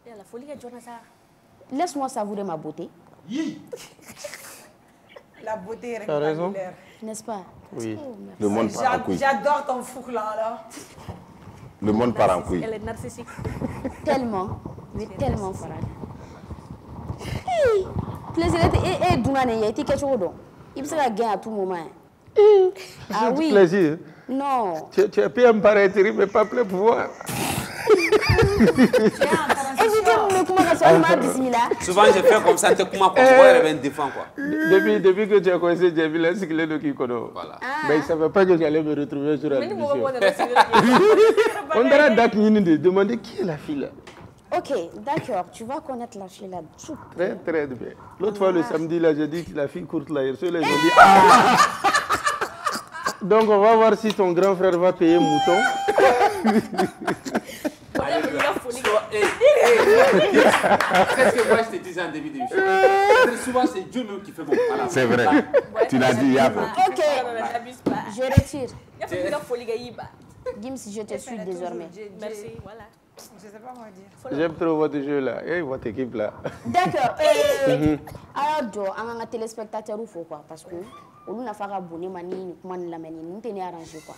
La folie est ça. Laisse-moi savourer ma beauté. La beauté est rectangulaire. N'est-ce pas? Oui. Oh, le monde part en couille. J'adore ton fou là. Le monde part en couille. Elle est narcissique. Tellement. Mais tellement, Farad. Plaisir. Et Dounane, il y a été quelque chose. Il se gagner à tout moment. Ah oui. Plaisir. Non. Tu as pu me paraître, mais pas plein pouvoir. Souvent, je fais comme ça, tu es comment défend quoi. Depuis que tu as commencé, j'ai vu là, c'est que le qui connaît. Voilà. Mais il ne savait pas que j'allais me retrouver sur la télévision. On dirait de demander qui est la fille là. Ok, d'accord, tu vas connaître la fille là. Très, très bien. L'autre fois, le samedi, là, j'ai dit que la fille courte là, hier soir, ils ont dit ah. Donc, on va voir si ton grand frère va payer mouton. Qu'est-ce que moi je te disais en début d'émission? Souvent c'est Dieu même qui fait mon palabre. C'est vrai. Tu l'as dit hier. Ok, je retire. Gims, je te suis désormais. Merci, voilà. Je sais pas quoi dire. J'aime trop votre jeu là et votre équipe là. D'accord. Alors, Jo, on a un téléspectateur ou quoi? Parce que on n'a pas abonné mani comment la manie, nous tenons arrangé quoi.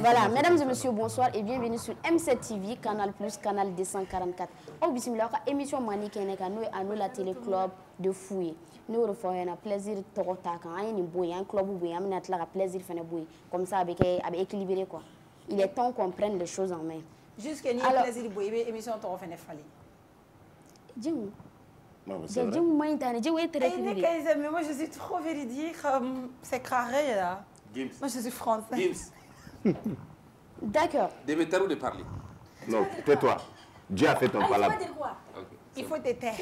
Voilà, mesdames et messieurs, bonsoir et bienvenue sur M7 TV, Canal Plus, Canal 244. Oh, bismillah, émission mani qui est à nous la télé club de fouiller. Nous refons un plaisir de t'entendre quand il y a un boy, un club où il y a un plaisir de faire un boy. Comme ça, avec équilibré quoi. Il est temps qu'on prenne les choses en main. Jusqu'à n'y a plaisir de boy, émission t'en refait fallait. Dis-moi. Mais moi je suis trop véridique, c'est carré là. Gims. Moi je suis français. Gims. D'accord. De me taire ou de parler? Non, tais-toi. Dieu a fait ton palabre. Il faut te taire.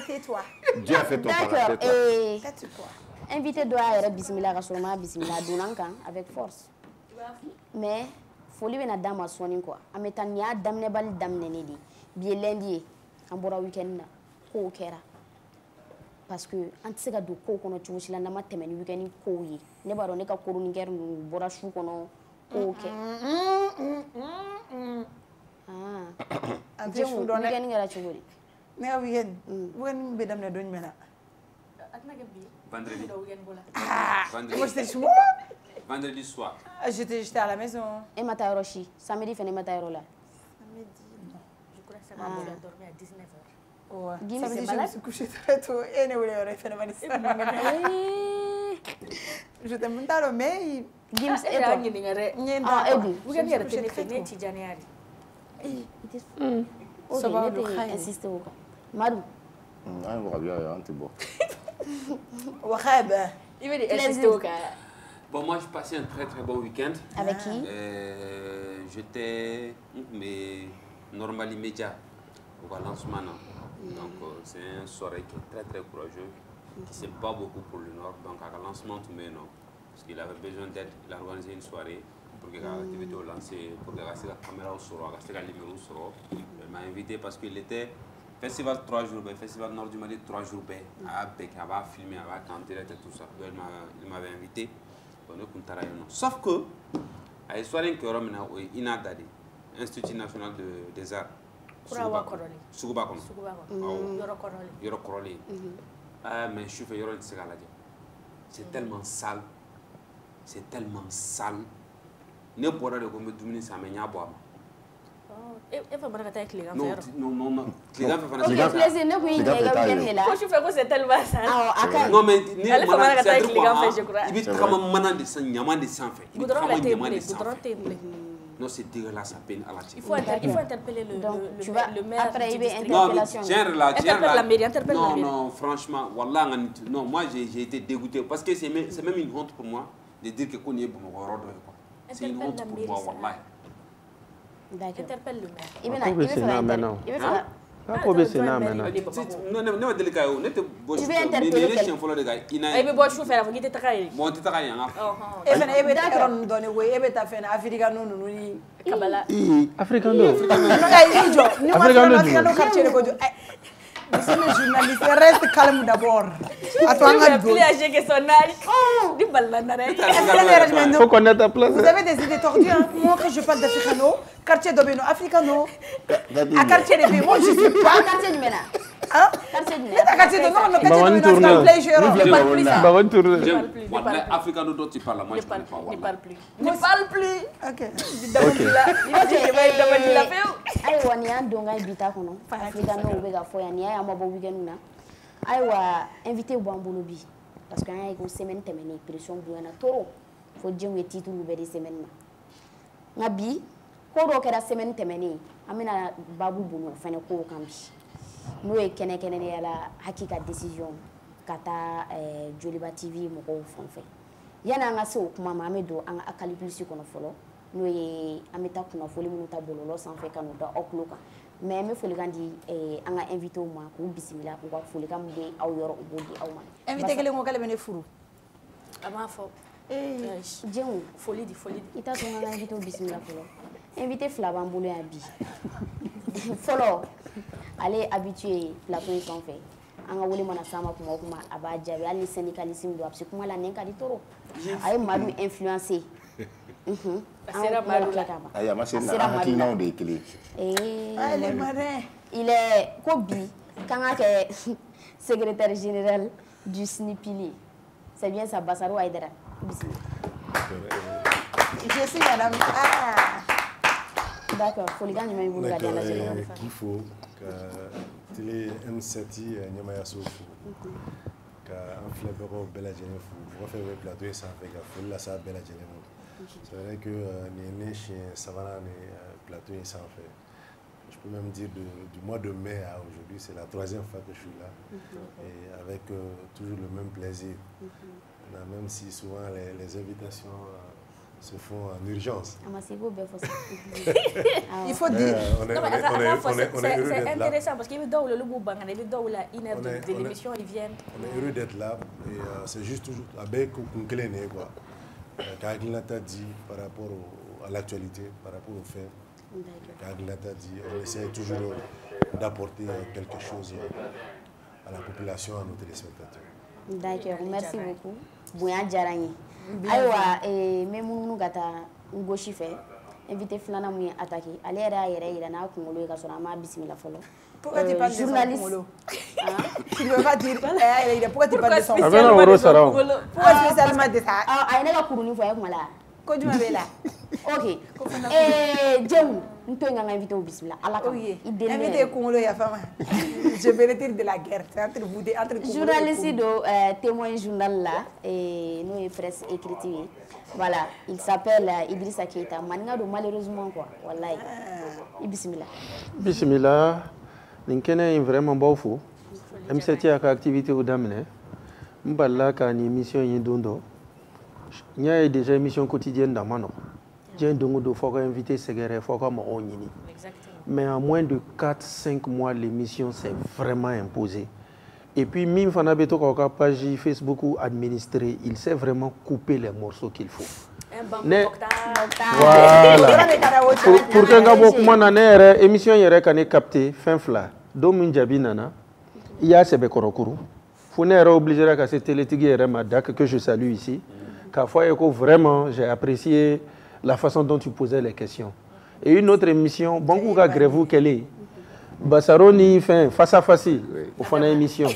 Tais-toi. Dieu a fait ton palabre. D'accord. Et tais-toi. invité doit être bismillah rasoulma bismillah dunankan avec force. Mais folie bena dama soni quoi. Ametan ya damne bal damne ne di. Bi lundi en bora weekend na. Ko kera parce que an tse ka do ko kono cogo sila na ma tɛmɛ ni weekend ko ye ne b'a dɔn ne ka chroniqueur nu bɔra su kɔnɔ ko kɛ an tɛ su dɔn dɛ weekend kɛra cogo di ne ka weekend bɛ daminɛ don jumɛn na vendredi moi j'étais chez moi vendredi soir j'étais à la maison e ma taa yɔrɔ si samedi fɛnɛ ma taa yɔrɔ la Samedi non je crois que ça m'a dormi à 19h. Ouais. Gims, Samedi, c'est je me malade. suis couchée très tôt et ne voulais rien faire de je t'aime pas, mais Gims, et toi? Ah, Edu. Vous avez regardé le téléphone, tu as dit. Ça va, on va insister au cas. Madou. On va bien, on te boit. Wahab. Il veut insister au cas. Bon, moi, je passais un très très bon week-end. Avec qui? J'étais normal immédiat au lancement. Donc, c'est une soirée qui est très très courageuse, qui ne s'aime pas beaucoup pour le Nord. Donc, à lancement, tout mais non. Parce qu'il avait besoin d'aide. Il a organisé une soirée pour que l'activité au lancer, pour que la caméra au soro, la lumière au soro. Il m'a invité parce qu'il était festival 3 jours, festival Nord du Mali 3 jours, à Bec, à filmer, à canter et tout ça. Il m'avait invité. Sauf que, à la soirée que il a dit, Institut national des arts. Suguba kono. Yoro korole. Ah mais je suis fait yoro ntse kala. C'est tellement sale. C'est tellement sale. Ne bora de ko me dumuni sa me nya bo am. Et va baraka ta client Non, client fait OK, plaisir ne ko yi ga weekend là. Ko je fais ko c'est tellement sale. Non mais ni elle va baraka ta client fait je crois. Il vit comme manan de sang nyama de sang fait. Il goudron la table, non, c'est dégueulasse à peine à la télé. Il faut interpeller le maire. Après, il y a interpellation. Non, franchement, wallah, non, moi j'ai été dégoûté parce que c'est même une honte pour moi de dire que qu'on est bon. C'est une honte pour moi, wallah. Interpelle le maire. Il va maintenant. Non, non, délicat. Tu veux interpeller quelqu'un? Il veut boire chauffeur, il faut qu'il Bon, tu t'as rien. Reste calme d'abord. Attends, il est plus âgé que son âge. Il faut connaître ta place. Vous avez des idées tordues, hein? Moi, que je parle d'Africano, quartier d'Obeno, Africano, à quartier des pays, moi, je sais pas. Quartier du Ménat. Hein? Quartier de non, mais quartier d'Obeno, c'est un plaisir. Ne parle plus ça. Africano dont tu parles, moi je ne parle pas. Ne parle plus. Ne parle plus. Ok. Aïwa, ni a donga ibita kono. Africano obega foya ni a mabo weekend na. Aïwa, invité au Bambolobi. Parce qu'il y a une semaine terminée, pression bouillana toro. Faut dire que titre ou des semaines. Nabi, quand on a semaine terminée, amena babu bono, fin de cours cambi. Nous et kene à la hakika décision. Kata Joliba TV moko fanfait. Yana nga so kuma mamedo anga akalipulisi kono folo. Nous et ameta kuna foli muta bololo sans fait kanu da okloka. Mais me foli gandi anga invité moi ko bismillah ko wa foli kam de aw yoro obodi aw ma. Invité kele ngo kale bene furu. Ama fo. Djeng Folie di. Ita so nga invité bismillah folo. Invité Flavan Boulé abi. Folo. Allez habitué plateau sans fait. Anga wole mana sama kuma aba jabe ali syndicalisme do abse kuma la nenka di toro. Ay madu influencer. Aya ma c'est la hakina de clé. Les marins. Il est Kobi quand secrétaire général du SNIPILI. C'est bien ça Bassaro Aïdara. Je suis madame. D'accord, faut les gagner même vous regarder la générale. Il faut que télé M7 nyamaya sofu. Ka un flebero bella genefu. Vous faire le plateau ça fait que faut la ça bella genefu. C'est vrai que les chez Savannah plateau ça fait. Je peux même dire du mois de mai à aujourd'hui, c'est la 3e fois que je suis là. Et avec toujours le même plaisir. Même si souvent les invitations se font en urgence. Il faut dire. C'est intéressant parce qu'il veut dans le logo bang, il veut dans la inerte de l'émission, ils viennent. On est heureux d'être là et c'est juste toujours avec Kunkelene quoi. Kaglata dit par rapport à l'actualité, par rapport aux faits. Kaglata dit, on essaie toujours d'apporter quelque chose à la population, à nos téléspectateurs. D'accord, merci beaucoup. Bouya Djarani. Aïwa, même nous gata ngoshi fait. Invité Flana mouya attaqué. Allez il a Kongolo et Kassorama bismillah follow. Pourquoi tu parles de journaliste? Tu ne veux pas dire pourquoi tu parles de son Pourquoi spécialement de ça? Ah, il n'est pas pour nous voir moi là. Quoi tu m'avais là? Ok. Djeng, nous t'avons invité au bismillah. Allah invité Kongolo et Afama. Je vais retirer de la guerre. C'est entre vous deux, entre Kongolo. Journaliste de témoin journal là et nous est presse écrite. Voilà, il s'appelle Idrissa Keita. Maningado malheureusement quoi. Wallahi. Bismillah. Bismillah. Ninkene est vraiment beau fou. M7 a activité au damne. Mballa ka ni émission yendondo. Il y a déjà une émission quotidienne dans Mano. J'ai un dongo faut inviter Segere, faut qu'on m'onyini. Mais en moins de 4-5 mois, l'émission s'est vraiment imposée. Et puis, Mim Fanabeto, quand on a page Facebook ou administré, il sait vraiment couper les morceaux qu'il faut. Voilà. Pour que l'émission soit captée, fin fla. Domin Jabinana, il y a Sebekorokuru. Faut n'est obligé à cette télétigui Madak que je salue ici. Car vraiment, j'ai apprécié la façon dont tu posais les questions. Et une autre émission, Bankou Grevou Kelly. Bassaroni fait face à face au fond de l'émission.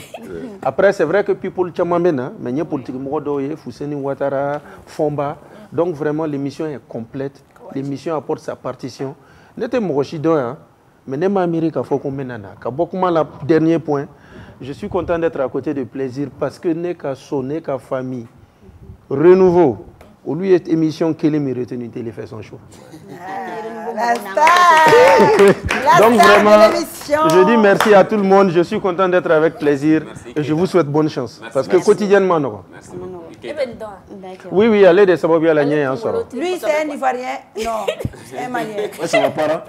Après, c'est vrai que people Chamamena, mais il y a politique Modoye, Fousseni Ouattara, Fomba. Donc vraiment, l'émission est complète. L'émission apporte sa partition. N'était pas mais n'est pas Amérique à Fokomenana. Le dernier point, je suis content d'être à côté de Plaisir parce que n'est qu'à sonner qu'à famille. Renouveau. Au lieu de émission qu'elle est retenue, il fait son show. La star. Donc vraiment, je dis merci à tout le monde. Je suis content d'être avec Plaisir et je vous souhaite bonne chance. Parce que quotidiennement, non. Oui, allez de savoir bien la nuit ensemble. Lui, c'est un Ivoirien. Non, c'est un Malien. C'est mon parent.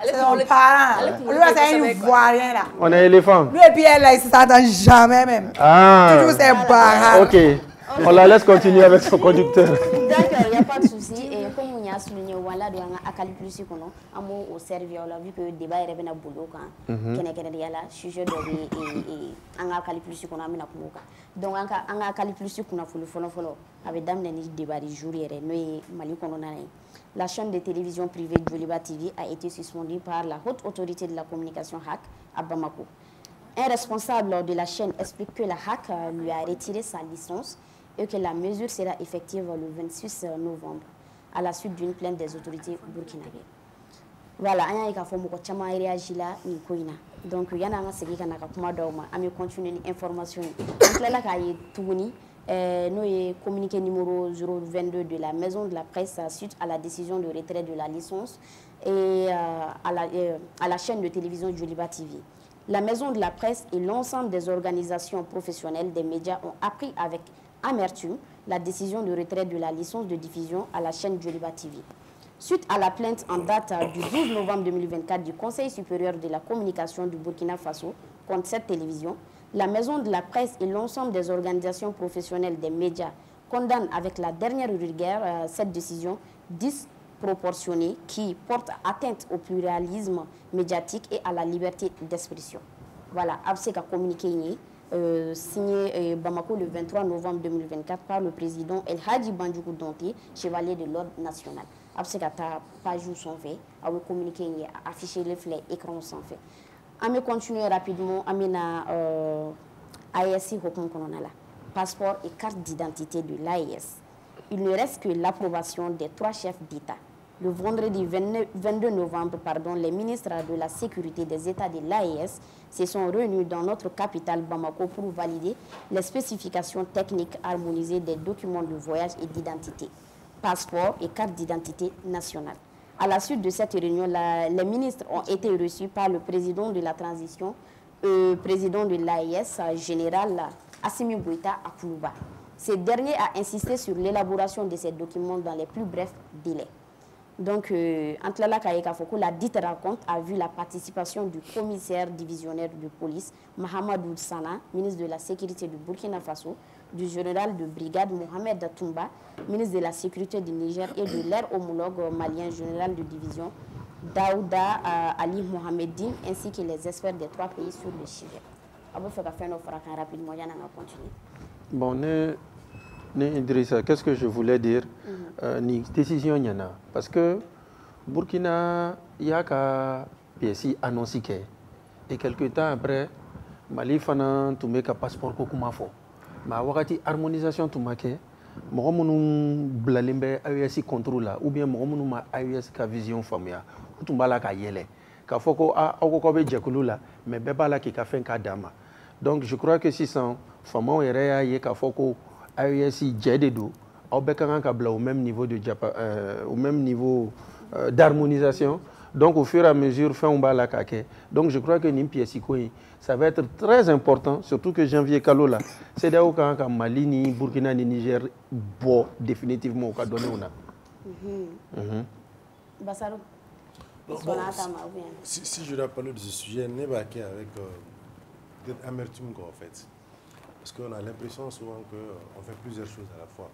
C'est mon parent. Lui, c'est un Ivoirien là. On est éléphant. Lui et puis elle, là, il ne s'entend jamais même. Ah. Toujours c'est un parent. Ok. On la laisse continuer avec son conducteur. D'accord, il n'y a pas de souci. Et comme on a souligné, voilà, il y a un plus au service, on a vu que le débat est revenu à boulot quand il y a la sujet de un plus qu'on a mis à boulot. Donc, un plus qu'on a follow avec dame des débats du jour et Mali qu'on a. La chaîne de télévision privée Joliba TV a été suspendue par la haute autorité de la communication HAC à Bamako. Un responsable de la chaîne explique que la HAC lui a retiré sa licence et que la mesure sera effective le 26 novembre à la suite d'une plainte des autorités burkinabées. Voilà, il y a réagi là, donc il y a un série qui a continué l'information. Nous communiqué numéro 022 de la maison de la presse suite à la décision de retrait de la licence et à la chaîne de télévision Joliba TV. La maison de la presse et l'ensemble des organisations professionnelles des médias ont appris avec amertume la décision de retrait de la licence de diffusion à la chaîne Joliba TV. Suite à la plainte en date du 12 novembre 2024 du Conseil supérieur de la communication du Burkina Faso contre cette télévision, la maison de la presse et l'ensemble des organisations professionnelles des médias condamnent avec la dernière rigueur cette décision disproportionnée qui porte atteinte au pluralisme médiatique et à la liberté d'expression. Voilà, Absek a communiqué signé Bamako le 23 novembre 2024 par le président El Hadji Bandjougou Donté, chevalier de l'ordre national. Absek a page sans fait, a communiqué, affiché les flèches, écran sans fait. On va continuer rapidement. AES passeport et carte d'identité de l'AES. Il ne reste que l'approbation des 3 chefs d'État. Le vendredi 22 novembre, les ministres de la Sécurité des États de l'AES se sont réunis dans notre capitale Bamako pour valider les spécifications techniques harmonisées des documents de voyage et d'identité, passeport et carte d'identité nationale. À la suite de cette réunion, les ministres ont été reçus par le président de la transition, président de l'AES, général Assimi Goïta Akoulouba. Ce dernier a insisté sur l'élaboration de ces documents dans les plus brefs délais. Donc, la dite rencontre a vu la participation du commissaire divisionnaire de police, Mahamadou Sana, ministre de la Sécurité du Burkina Faso, du général de brigade Mohamed Toumba, ministre de la Sécurité du Niger et de leur homologue malien général de division Daouda Ali Mohamedine, ainsi que les experts des 3 pays sur le sujet. Bon, Idrissa, qu'est-ce que je voulais dire? Ni décision y en a. Parce que Burkina, il y a qu'à PSI annoncé que. Et quelques temps après, Mali fana tout make un passeport kokuma fo. Ma wakati harmonisation tout make. Mɔgɔ minnu bilalen bɛ AES contrôle la ou bien mɔgɔ minnu ma AES ka vision faamuya u tun b'a la ka yɛlɛ k'a fɔ ko aw ko k'aw bɛ jɛkulu la mais bɛɛ b'a la k'i ka fɛn k'a dan ma donc je crois que sisan faamaw yɛrɛ y'a ye k'a fɔ ko AES jɛ de don aw bɛɛ ka kan ka bila au même niveau de au même niveau d'harmonisation. Donc au fur et à mesure, fɛnw b'a la ka kɛ. Donc je crois que nin pièce ko in ça va être très important, surtout que janvier kalo la CEDEAO kan ka Mali ni Burkina ni Niger bɔ définitivement u ka dɔnniw na. Bassarou. Bon, si je dois parler de ce sujet, ne va qu'avec peut-être amertume en fait. Parce qu'on a l'impression souvent qu'on fait plusieurs choses à la fois.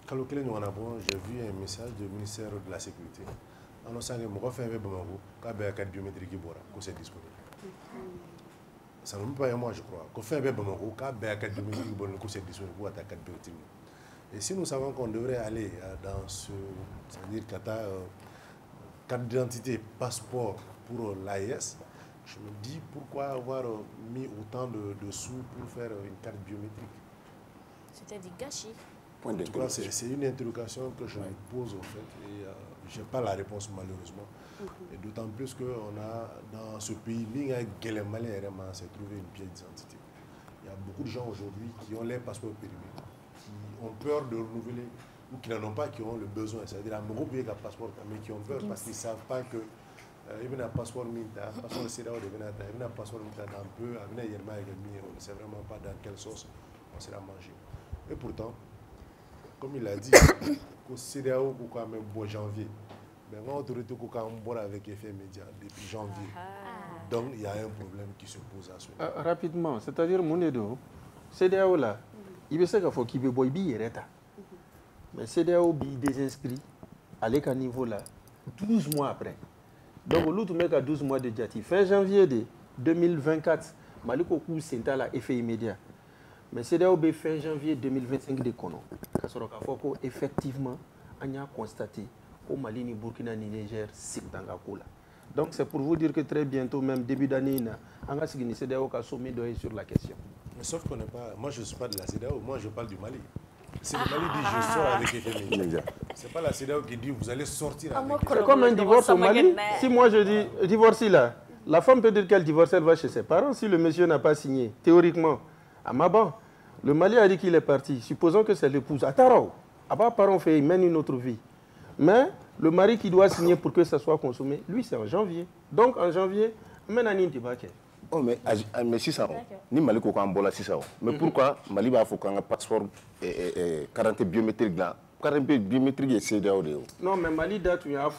J'ai vu un message du ministère de la Sécurité annonçant que mon fait un carte biométrique qui est disponible. Ça ne me pas moi, je crois. Qu'on fait un carte biométrique qui est disponible pour ta carte biométrique. Et si nous savons qu'on devrait aller dans ce, c'est-à-dire carte d'identité, passeport pour l'AES, je me dis pourquoi avoir mis autant de sous pour faire une carte biométrique. C'était du gâchis. En tout cas, c'est une interrogation que je me pose en fait et je n'ai pas la réponse malheureusement. Et d'autant plus qu'on a dans ce pays, c'est trouvé une pièce d'identité. Il y a beaucoup de gens aujourd'hui qui ont les passeports périmés, qui ont peur de renouveler ou qui n'en ont pas, qui ont le besoin. C'est-à-dire un groupe qui a un passeport, mais qui ont peur parce qu'ils ne savent pas que il y a un passeport militaire, un passeport CEDEAO, il y a un passeport militaire un peu, on ne sait vraiment pas dans quelle sauce on sera mangé. Et pourtant, comme il a dit, que CEDEAO ou quand même bon janvier, mais moi autorité qu'on quand avec effet média depuis janvier. Donc il y a un problème qui se pose à ce moment. Rapidement, c'est-à-dire Monedo, CEDEAO là il veut ça qu'il faut qu'il be il reta mais CEDEAO bi désinscrit aller qu'à niveau là 12 mois après donc l'autre mec a 12 mois de jati fin janvier de 2024 Mali ko coup senta la effet immédiat mais CEDEAO be fin janvier 2025 de kono ka soro ka foko effectivement on a constaté au Mali ni Burkina ni Niger c'est dans la cola. Donc c'est pour vous dire que très bientôt, même début d'année, on va signer CEDEAO qui a sommet sur la question. Mais sauf qu'on n'est pas. Moi, je ne suis pas de la CEDEAO, moi, je parle du Mali. Si le Mali dit je sors avec FMI, ce n'est pas la CEDEAO qui dit vous allez sortir avec FMI. C'est comme un divorce au Mali. Si moi je dis divorce là, la femme peut dire qu'elle divorce, elle va chez ses parents si le monsieur n'a pas signé, théoriquement. À Maban, le Mali a dit qu'il est parti. Supposons que c'est l'épouse. À Tarao, parents fait, il mène une autre vie. Mais le mari qui doit signer pour que ça soit consommé, lui, c'est en janvier. Donc, en janvier, on mène un intibake. Oh, mais si ça, ni Mali ko kan bola si ça. Mais pourquoi Mali va faut qu'on passeport carte biométrique là. Carte biométrique c'est CEDEAO. Non, mais Mali date il y a un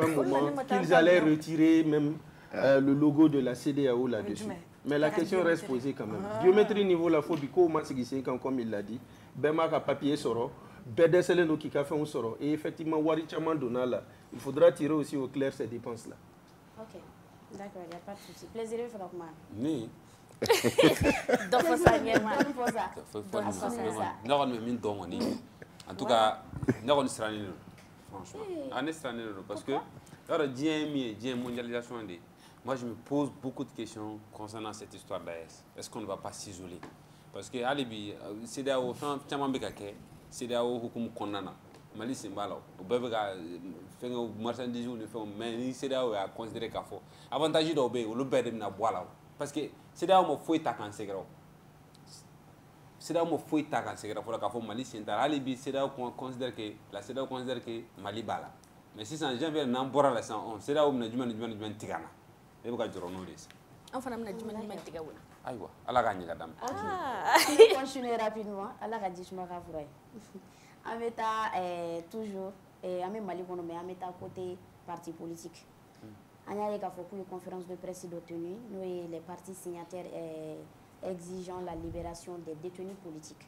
moment qu'ils allaient retirer même le logo de la CEDEAO là-dessus. Mais la question reste posée quand même. Biométrie niveau la faut du coup comme il l'a dit. Bema ka papier soro. Et effectivement, il faudra tirer aussi au clair ces dépenses-là. Ok, d'accord, il n'y a pas de souci. Plaisir, Frokman. Oui. En tout cas, franchement, parce que mondialisation, moi je me pose beaucoup de questions concernant cette histoire d'AES. Est-ce qu'on ne va pas s'isoler? Parce que Alibi, c'est d'ailleurs CEDEAO hukumu kɔnɔna Mali sen b'a la o bɛɛ bɛ ka fɛngɛw marchandises ni fɛnw mais ni CEDEAO y'a considéré k'a fɔ avantage dɔw bɛ yen olu bɛɛ de bɛna bɔ a la parce que CEDEAO ma foyi ta k'an sɛgɛrɛ CEDEAO ma foyi ta k'an sɛgɛrɛ fɔlɔ k'a fɔ Mali sen t'a la hali bi CEDEAO considère que Mali b'a la mais sisan janvier n'an bɔra la sisan CEDEAO bɛna jumɛn ni jumɛn tigɛ an na e bɛ ka jɔrɔ n'o de ye an fana bɛna jumɛn ni jumɛn tigɛ o la ayiwa ala k'a ɲɛ ka d'a ma. On va continuer rapidement ala ka jisuma ka fura ye an bɛ taa toujours an bɛ Mali kɔnɔ mais an bɛ taa côté parti politique an y'a ye k'a fɔ k'u ye conférence de presse dɔ tenue n'o ye les partis signataires exigeant la libération des détenus politiques.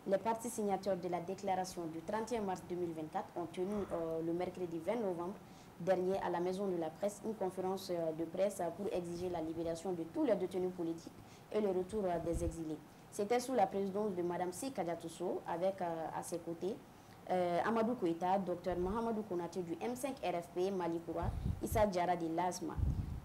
Les partis signataires de la déclaration du 31 mars 2024 ont tenu le mercredi 20 novembre dernier à la Maison de la Presse une conférence de presse pour exiger la libération de tous les détenus politiques et le retour des exilés. C'était sous la présidence de Mme Si Kadiatousso avec à ses côtés Amadou Koïta, Dr Mohamedou Konaté du M5 RFP, Malikoura, Issa Diarra de l'ASMA.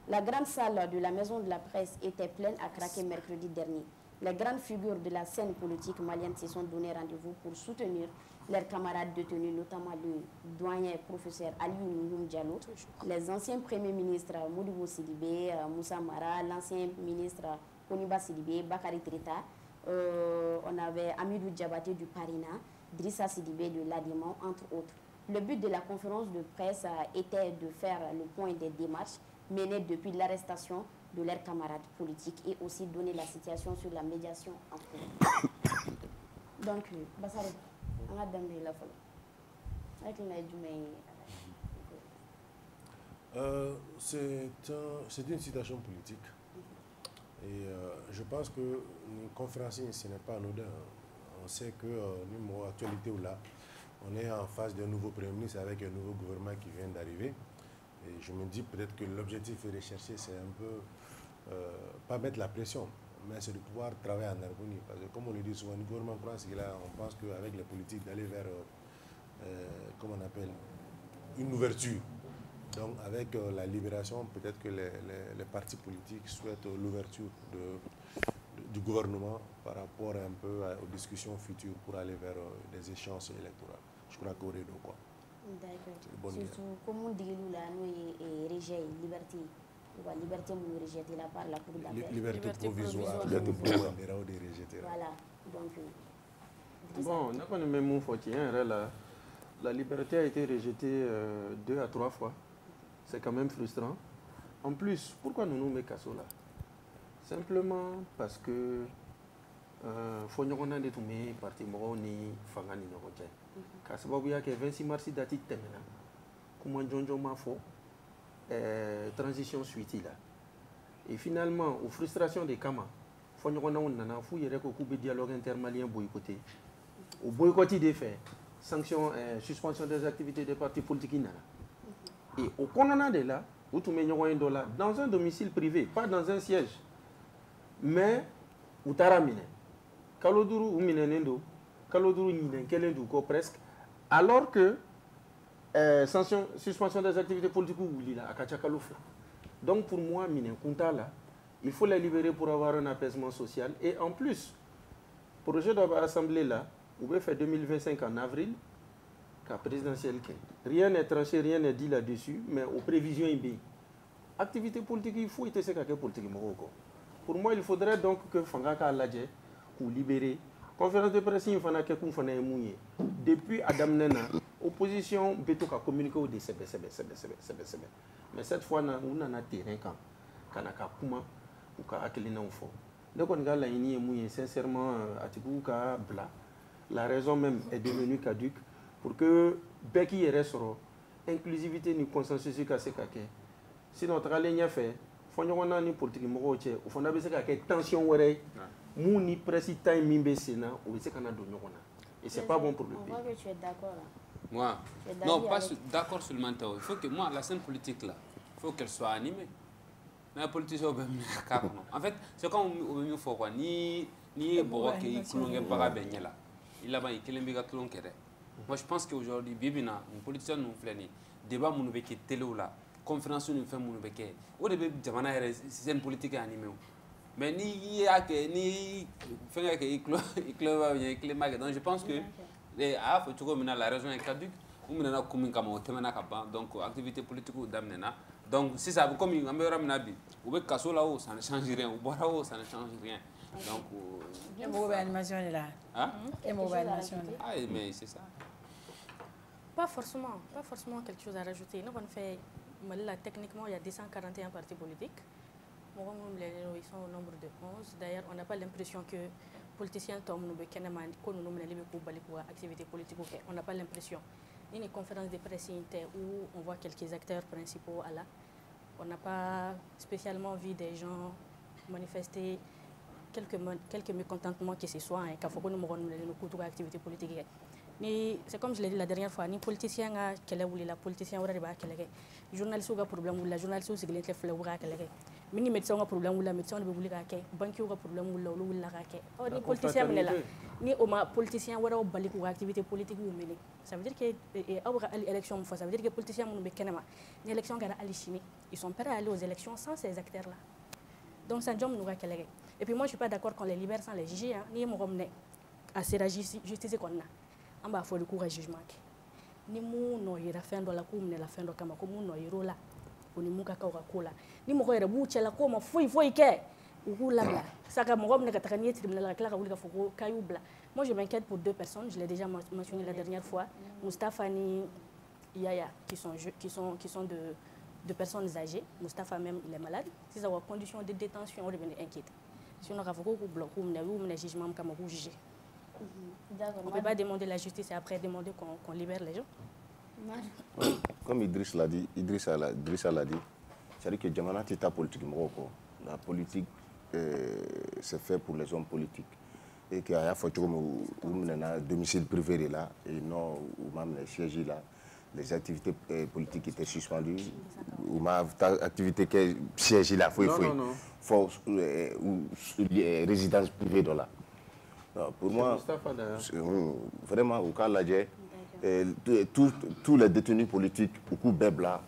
La grande salle de la Maison de la Presse était pleine à craquer mercredi dernier. Les grandes figures de la scène politique malienne se sont donné rendez-vous pour soutenir leurs camarades détenus, notamment le doyen professeur Aliou Nouroum Diallo, les anciens premiers ministres Modibo Sidibé, Moussa Mara, l'ancien ministre Koniba Sidibé, Bakary Trita, on avait Amidou Diabaté du Parina, Drissa Sidibé de l'Adiman, entre autres. Le but de la conférence de presse était de faire le point des démarches menées depuis l'arrestation de leurs camarades politiques et aussi donner la situation sur la médiation en cours. Donc, Bassare, on a donné la folie. C'est une situation politique. Et je pense que une conférence, ce n'est pas anodin. On sait que nous, actualité ou là, on est en face d'un nouveau Premier ministre avec un nouveau gouvernement qui vient d'arriver. Et je me dis peut-être que l'objectif recherché, c'est un peu, pas mettre la pression, mais c'est de pouvoir travailler en harmonie. Parce que comme on le dit souvent, le gouvernement France, on pense qu'avec les politiques, d'aller vers, comment on appelle, une ouverture. Donc avec la libération, peut-être que les partis politiques souhaitent l'ouverture du gouvernement par rapport un peu aux discussions futures pour aller vers des échéances électorales. Je crois qu'au réseau quoi. D'accord. Surtout, comme on dit, nous rejet liberté. Liberté nous rejeter la par la Cour d'appel. Liberté provisoire. Liberté provisoire. Voilà. Donc, bon, on a pas le même mot la liberté a été rejetée 2 à 3 fois. C'est quand même frustrant. En plus, pourquoi nous nous mettons là? Simplement parce que faut nous rendre des tombés parti moroni fangani n'okote. Car c'est pas bien que 26 mars date termina. Comment Jonjo m'a fait transition suite là. Et finalement, aux frustrations des Kama, faut nous nana fou yere ko couper dialogue intermalien boycotté au boycotté des faits sanction suspension des activités des partis politiques nana et au condamnant de là où tu mets $1 dans un domicile privé pas dans un siège mais où taramine kaloduru ou minenendo kaloduru nyinen kelendu ko presque alors que sanction suspension des activités politiques ou lila akacha kalofla donc pour moi minen kunta là il faut les libérer pour avoir un apaisement social. Et en plus, le projet de l'Assemblée là, vous pouvez faire 2025 en avril, car présidentielle. Rien n'est tranché, rien n'est dit là-dessus, mais aux prévisions IB. Activité politique, il faut être ce politique. Pour moi, il faudrait donc que Fangaka Ladje, pour libérer. Conférence de presse, il faut que depuis Adam Nena, opposition, Beto a communiqué au DCB. Mais cette fois, on a un terrain quand Kanaka Kuma. Ou ka akilina ou fo donc on gala ini mouye sincèrement atiku ka bla la raison même est devenue caduque pour que beki restero inclusivité ni consensus ka se kake sinon tralé nya fait fo nyona ni politique mo che ou fo na be se kake tension wéré mou ni président mimbe sena ou se kana do nyona et c'est pas bon pour le pays. On voit que tu es d'accord là. Moi non pas d'accord seulement il faut que moi la scène politique là il faut qu'elle soit animée. La politique en fait c'est comme au faut quoi ni moi je pense qu'aujourd'hui bibina une politicien nous flâner débat mon beke télé là conférence nous fait mon beke au début jamana c'est une politique animée mais ni ni faire que donc je pense que faut toujours la raison est caduque ou maintenant comme donc activité politique ou d'amener. Donc, si ça comme un meilleur nabi, ou bien casso là-haut, ça ne change rien, ou boire là-haut, ça ne change rien. Donc, et mauvaise animation est là. Hein? Et mauvaise animation. Ah, mais c'est ça. Pas forcément quelque chose à rajouter. Nous, on fait, là, techniquement, il y a 241 partis politiques. Ils sont au nombre de 11. D'ailleurs, on n'a pas l'impression que les politiciens tombent nous pour activité politique. On n'a pas l'impression. Il y a une conférence de presse où on voit quelques acteurs principaux à là. On n'a pas spécialement vu des gens manifester quelques mécontentements que ce soit. Quand il faut que nous avons activité politique. C'est comme je l'ai dit la dernière fois, ni politicien a quel est la politicien ou la journaliste a problème ou la journaliste aussi qui fait le ni médecin a problème ou la médecin ne peut pas banquier a problème ou la oh ni politicien mais là ni au politicien ou balik ou activité politique ou mené ça veut dire que l'élection ça veut dire que les politiciens ne be kenema ni élection gara ali chini ils sont prêts à aller aux élections sans ces acteurs là donc ça job nous ga kelege et puis moi je suis pas d'accord qu'on les libère sans les juger ni mo romne à la justice qu'on a on va faire le courage jugement ni mu no ira fendo la kumne la fendo kama ko mu no irola oni muka ka kola ni mo ira bu chela ko ma foi ke ukula bla saka mo romne ka takani tribunal la kala ka wuli ka foko kayu bla moi je m'inquiète pour deux personnes je l'ai déjà mentionné la dernière fois Moustapha ni Yaya qui sont de personnes âgées Moustapha même il est malade si ça va conditions de détention on devient inquiète si on a foko ko bloc ou ne jugement comme vous juger. On ne peut pas demander la justice et après demander qu'on libère les gens. Comme Idriss l'a dit, c'est-à-dire que Djamana Tita politique, la politique c'est fait pour les hommes politiques. Et qu'il y a un domicile privé là, et non, ou même les sièges là, les activités politiques étaient suspendues, ou même activité que siège là, faut résidence privée de là. Non, pour moi, vraiment, au cas là, tous les détenus politiques, au coup là,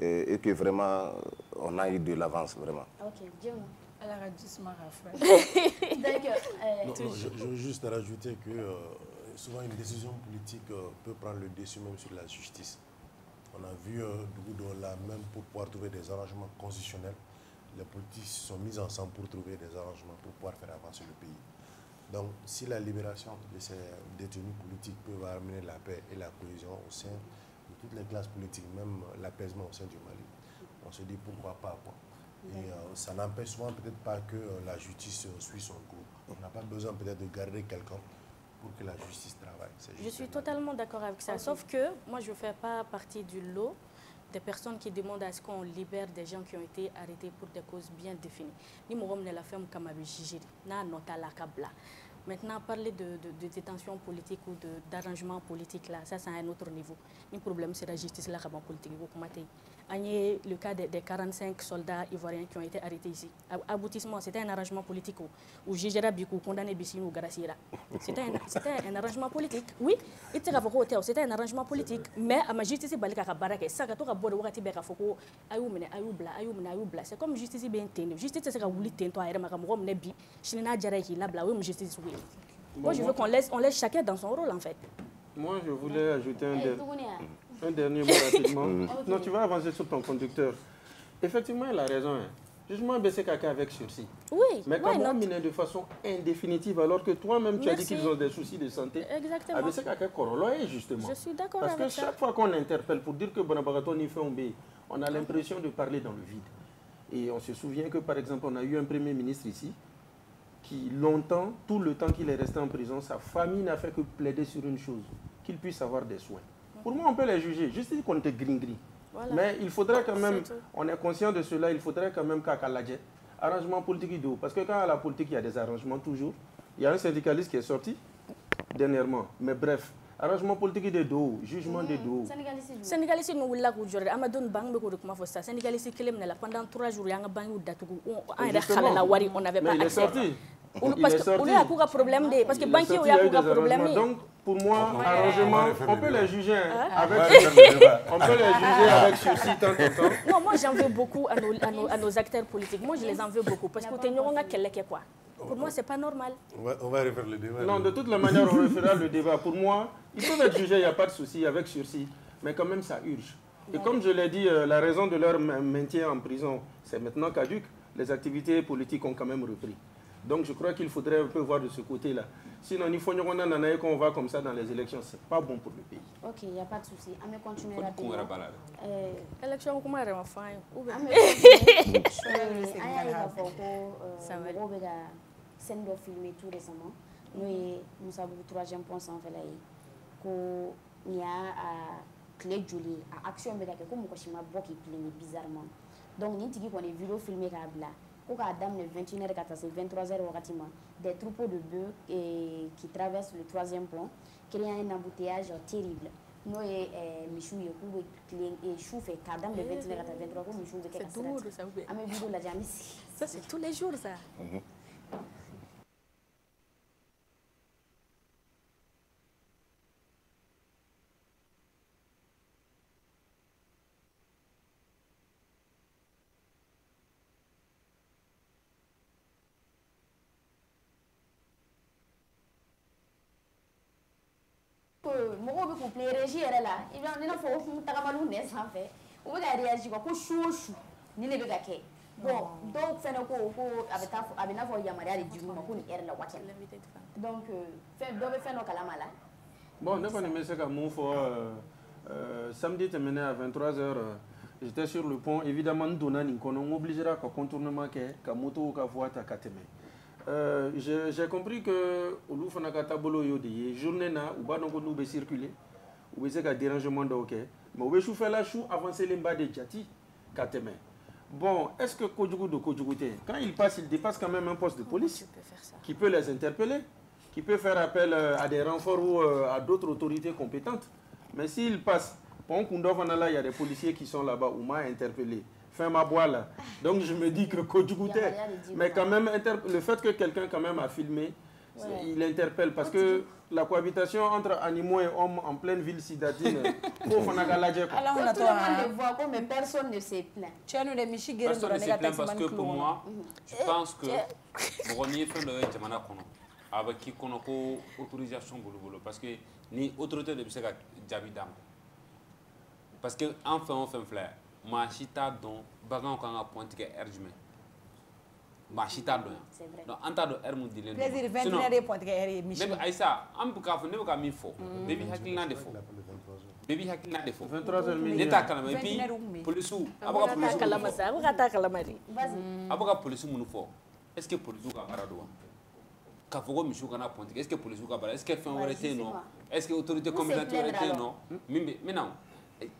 et que vraiment, on a eu de l'avance, vraiment. Ok, Dieu. Alors, doucement, Raphaël. Je veux juste rajouter que souvent une décision politique peut prendre le dessus même sur la justice. On a vu là même pour pouvoir trouver des arrangements constitutionnels, les politiques se sont mis ensemble pour trouver des arrangements pour pouvoir faire avancer le pays. Donc, si la libération de ces détenus politiques peut amener la paix et la cohésion au sein de toutes les classes politiques, même l'apaisement au sein du Mali, on se dit pourquoi pas. Et ça n'empêche souvent peut-être pas que la justice suit son cours. On n'a pas besoin peut-être de garder quelqu'un pour que la justice travaille. Je suis totalement d'accord avec ça, sauf que moi je ne fais pas partie du lot des personnes qui demandent à ce qu'on libère des gens qui ont été arrêtés pour des causes bien définies. Ni mo ne la femme comme jugé na nota la kabla. Maintenant, parler de détention politique ou d'arrangement politique, là, ça, c'est à un autre niveau. Le problème, c'est la justice là, politique. Le cas des 45 soldats ivoiriens qui ont été arrêtés ici. Aboutissement, c'était un arrangement politique où Gégera Bikou condamné Bissine ou Garasira. C'était un arrangement politique. Oui, c'était un arrangement politique. Mais à ma justice, c'est comme justice bien tenue. Justice, c'est justice. Moi, je veux qu'on laisse chacun dans son rôle, en fait. Moi, je voulais ajouter un dernier mot rapidement. Non, tu vas avancer sur ton conducteur. Effectivement, il a raison. Hein. Jugement baissé caca avec sursis. Oui, mais quand on mine de façon indéfinitive, alors que toi-même, tu as dit qu'ils ont des soucis de santé. Exactement. Baissé caca coroloé, justement. Je suis d'accord avec ça. Parce que chaque fois qu'on interpelle pour dire que Bonabaraton y fait un B, on a l'impression de parler dans le vide. Et on se souvient que, par exemple, on a eu un premier ministre ici qui, longtemps, tout le temps qu'il est resté en prison, sa famille n'a fait que plaider sur une chose, qu'il puisse avoir des soins. Pour moi, on peut les juger, juste qu'on était gris-gris. Voilà. Mais il faudrait quand même, on est conscient de cela, il faudrait quand même qu'à Kaladje, arrangement politique d'eau. Parce que quand à la politique, il y a des arrangements toujours. Il y a un syndicaliste qui est sorti dernièrement. Mais bref, arrangement politique de dos, jugement de dos. Sénégalais, nous voulons que Amadou Bang me Sénégalais, pendant 3 jours, on n'avait pas accès. Parce qu'il y a un problème, parce que banquier, il y a un problème. Donc, pour moi, arrangement, on peut les juger avec sursis tant en temps. Non, moi j'en veux beaucoup à nos acteurs politiques. Moi je les en veux beaucoup parce que quoi. Pour moi, c'est pas normal. On va refaire le débat. Non, de toute la manière, on refera le débat. Pour moi, ils peuvent être jugés, il n'y a pas de souci avec sursis, mais quand même ça urge. Et comme je l'ai dit, la raison de leur maintien en prison, c'est maintenant caduque. Les activités politiques ont quand même repris. Donc je crois qu'il faudrait un peu voir de ce côté-là. Sinon, il faut qu'on va comme ça dans les élections, ce n'est pas bon pour le pays. Ok, il n'y a pas de souci. On va continuer rapidement. Élection, comment elle va faire? Ça va. Scène de filmer tout récemment. Nous avons le 3e point sans faire là. Il y a clé Julie, action mais comme Koshima Boki filmé bizarrement. Donc ni tiki qu'on est vidéo filmé là. Quand dame le 21h14 23h des troupeaux de bœufs qui traversent le 3e pont, créant un embouteillage terrible. Nous Michou et Chou fait dame le 21h14 23h Michou de quelque chose. Ça c'est tous les jours ça. Mɔgɔw bɛ k'u plaît régie yɛrɛ la i n'a fɔ o tagabaliw nɛ sanfɛ u bɛ ka réagir ko su o su ni ne bɛ ka kɛ bon dɔw fɛnɛ ko a bɛ n'a fɔ yamaruya de dir'u ma ko ni heure la waati donc dɔ bɛ fɛn dɔ kalama la. Bon ne kɔni bɛ se ka mun fɔ samedi tɛmɛnen à 23h j'étais sur le pont évidemment n donna nin kɔnɔ n obligera ka contournement kɛ ka moto ka voie ta ka tɛmɛ. J'ai compris que olu fana ka tabolo yo de ye journée na u b'a dɔn ko n'u bɛ circuler u bɛ se ka dérangement dɔw kɛ mais u bɛ sufɛla su avancé lenba de jati ka tɛmɛ. Bon, est-ce que kojugu do kojugu tɛ? Quand il passe, il dépasse quand même un poste de police qui peut les interpeller, qui peut faire appel à des renforts ou à d'autres autorités compétentes. Mais s'il passe, pour Kundov Anala, il y a des policiers qui sont là-bas ou m'a interpellé. Ma boîte là. Donc je me dis que Kodjougoute, mais quand même le fait que quelqu'un quand même a filmé, il interpelle parce que la cohabitation entre animaux et hommes en pleine ville citadine, alors on a tout le monde voit mais personne ne se plaint. Personne ne se plaint parce que pour moi, je pense que premier fait le Jamana Kono avec qui Kono autorisation parce que ni autorité de Bissaka Jabidam. Parce que enfin on fait un flair. Machita don bagan kan ka point que erjme machita don donc anta do ermu dilen plaisir 21 point que er mission mais aïssa am ka fo ne ka mi fo baby hakilna defo 23h minuit neta kalama et puis police abaka police kalama sa abaka kalamari abaka police munu fo est-ce que police ka barado ka fo ko mission kana point est-ce que police ka barado est-ce que fin aurait non est-ce que autorité compétente aurait non mais non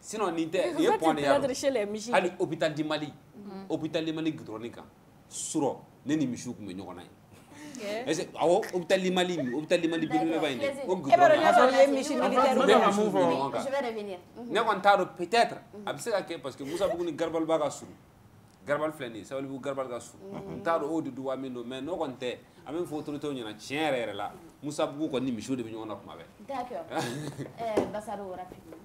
sinon ni tɛ ni ye point de ye hali hôpital du Mali goudronné kan surɔ ne ni misiw tun bɛ ɲɔgɔn na ye est-ce que awɔ hôpital du Mali belebeleba in de o goudronné ne kɔni t'a dɔn peut-être a bɛ se ka kɛ parce que Musabugu ni Garabali b'a ka surun Garabali filɛ nin ye Sabalibugu Garabali ka surun n t'a dɔn o de don wa min don mais n'o kɔni tɛ an bɛ fɔ autorités ɲɛna tiɲɛ yɛrɛ la Musabugu kɔni ni misiw de bɛ ɲɔgɔn na kuma bɛɛ. D'accord. Basaro rapidement.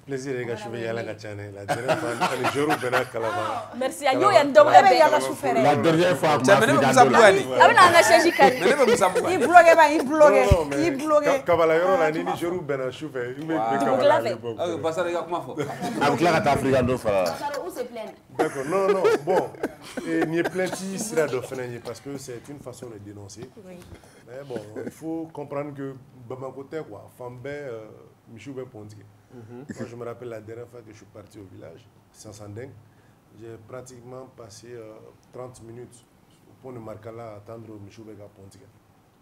Plaisir les gars, je vais y aller à la chaîne. La dernière fois, les jours où ben à Calava. Merci à vous, il y a un double bébé. La dernière fois, tu as mené Musabugu ani. Abi na nga cheji kan. Mené Musabugu. Il blogué. Kabala yoro la nini jour où ben à chauffeur. Il me Ah, Basaro ga kuma fɔ. Avec la carte africaine d'offre. Basaro où c'est plein. D'accord, non, bon. Il y a plein de sera de freiner parce que c'est une façon de dénoncer. Mais bon, il faut comprendre que Bamako quoi, Fambé, Michou Ben Pontier. Moi, je me rappelle la dernière fois que je suis parti au village, Sansandeng, j'ai pratiquement passé 30 minutes au pont de Markala à attendre Michou Ben Pontier.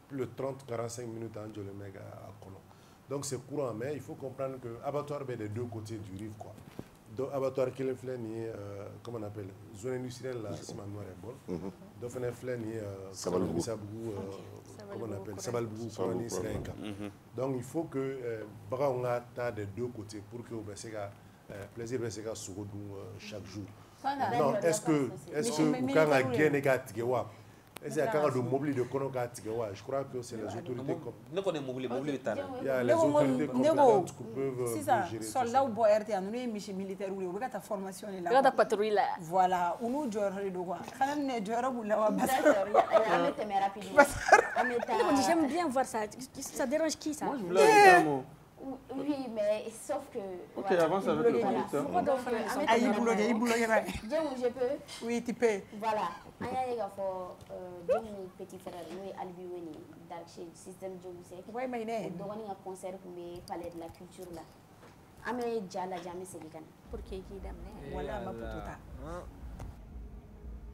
Plus de 30-45 minutes à Andjole Mega à Colomb. Donc c'est courant, mais il faut comprendre que l'abattoir est des deux côtés du rive, quoi. Donc abattoir qui est comment on appelle, zone industrielle là, c'est ma noire et bonne. Donc on est flâné Sabalibugu, comment on appelle, Sabalibugu, Koroni, Srenka. Donc il faut que Baga on des deux côtés pour que plaisir Beseka Sougodou chaque jour. Non, est-ce que quand on gagne les gars est-ce qu'il y a quand même mobile de Konoka Tigawa? Je crois que c'est les autorités comme. Ne connaît mobile il y a les autorités compétentes qui peuvent gérer. Soldat ou boerté, nous les miches militaires ou les gars formation là. Regarde la patrouille là. Voilà, ou nous joueurs de quoi? Quand on est joueur ou là. J'aime bien voir ça. Ça dérange qui ça? Moi je voulais ajouter un mot. Oui, mais sauf que. Ok, voilà. Avance avec le producteur. Ah, il blogue. Je peux. Oui, tu peux. Voilà. Il y a deux petits frères, nous et Albi Weni, Dark Shade, Système Jobusek. Oui, mais il y a un concert pour me parler de la culture là. Amé Djala Djamé Sélikan. Pour qui est d'amener? Voilà, ma potuta.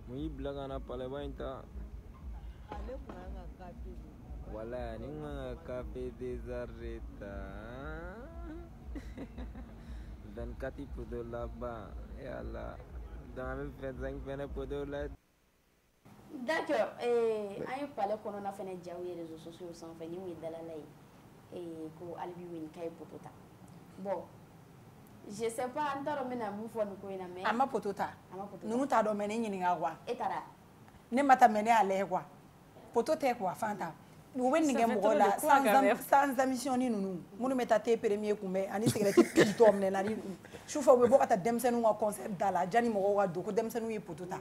Oui, blague en a parlé, bah, voilà, nous avons un café des arrêts. 24 types de là-bas. Et là, dans le 25 pour de là. D'accord. On a parlé qu'on a fait des réseaux sociaux sans faire ni de la loi. Et qu'on a vu une caille pour tout ça. Bon. Je ne sais pas, on t'a remis à mon phone pour une amie. Ama potota. Nous t'a dominé ni ngawa. Et tara. Ne m'a mené à l'aigua. Potote quoi, fanta. Nous venons de sans ambition ni nous. Nous mettons tes premiers combats. Ani c'est que tu tombes nani. Je fais au bout à demsen ou un concert d'ala. Jani moa do. Demsen ou potota.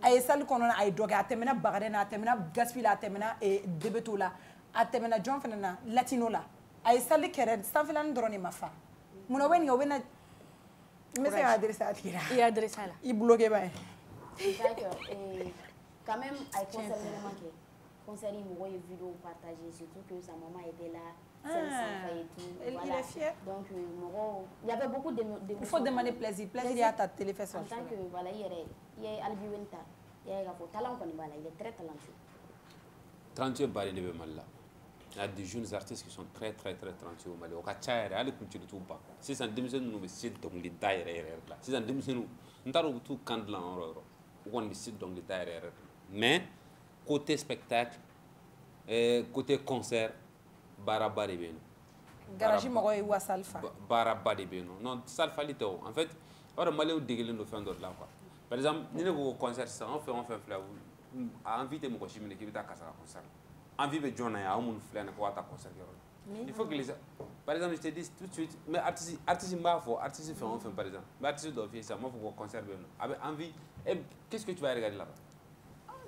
Aye salle qu'on a aye drogue. Atemena bagarena, atemena gaspilla, atemena et debetola, atemena John Fenana, latinola. Aye salle keren. Sans filan drone ma fa. Mon owen yowen a. Mais c'est adressé à qui là? Il adresse là. Il bloque pas. D'accord. Et quand même, aye concert ne manque. Concert, il m'a vidéo partagée, surtout que sa maman était là, et tout. Voilà. Il est fier. Donc, il y avait beaucoup de. Il faut demander plaisir. Plaisir à ta téléphone. En tant que, voilà, il y a Albi Wenta, il y a talent, il est très talentueux. 30 balles de Mali. Il y a des jeunes artistes qui sont très talentueux au Mali. Au Kachaya, il y a des cultures de tout pas. Si c'est un demi-seul, nous décidons donc les daïres là. Si c'est un demi-seul, nous avons tout candidat en euro. On décide donc les daïres. Mais côté spectacle, côté concert, baraba de bien. Garage Mogoy ou Salfa. Baraba de bien. Non, Salfa lito. En fait, on a malé au dégueulé de fin d'autre là quoi. Par exemple, nous avons un concert, on fait un fleur. Invité mon coaching qui vient à casa concert. Invité John et à un fleur ne quoi ta concert. Il faut que les. Par exemple, je te dis tout de suite, mais artiste m'a fait, artiste fait un film par exemple. Mais artiste doit faire ça, moi faut qu'on concert bien. Avec envie, qu'est-ce que tu vas regarder là-bas?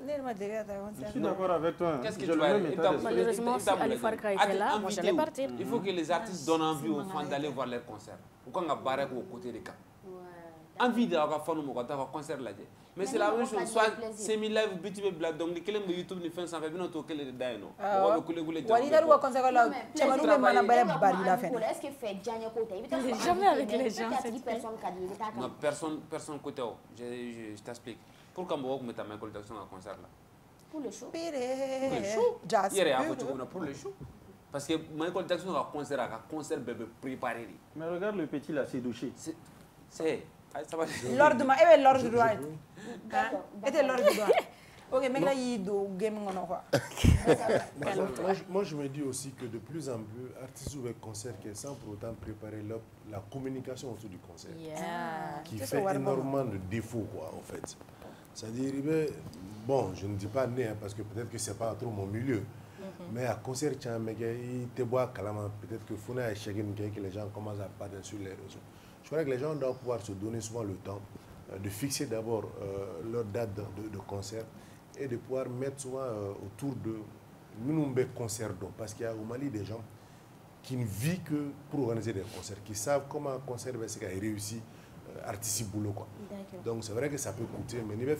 Je suis d'accord avec toi. Qu'est-ce que tu vas regarder? Malheureusement, si Ali Farka était là, moi j'allais partir. Il faut que les artistes donnent envie aux fans d'aller voir leurs concerts. Ou quand on a barré au côté des cas. Envie d'avoir fait un concert là. Mais c'est la même chose. Soit c'est mis live, BTB Black, donc les clés de YouTube, les fans, ça fait bien autant que les daïnos. On va couler les gens. Est-ce que fait Djanya côté? Jamais avec les gens. Non, personne côté. Je t'explique. Pourquoi on va mettre ma collection à concert là? Pour le show. Pour le show. Hier, il y a pour le show. Parce que mon école d'action a concert bébé préparé. Mais regarde le petit là, c'est douché. C'est. L'ordre de l'ordre de droit. Était l'ordre de droit. Ok, mais là, il y a game. Moi, je me dis aussi que de plus en plus, artistes ouvrent concert sans pour autant préparer la communication autour du concert. Qui fait énormément de défauts, quoi, en fait. C'est-à-dire, bon, je ne dis pas né, parce que peut-être que ce n'est pas trop mon milieu. Mais à concert, il te boit calamment. Peut-être que faut que les gens commencent à parler sur les réseaux. Je crois que les gens doivent pouvoir se donner souvent le temps de fixer d'abord leur date de concert et de pouvoir mettre souvent autour de nous concert. Parce qu'il y a au Mali des gens qui ne vivent que pour organiser des concerts, qui savent comment un concert va réussir artistique boulot, quoi. Donc c'est vrai que ça peut coûter, mais il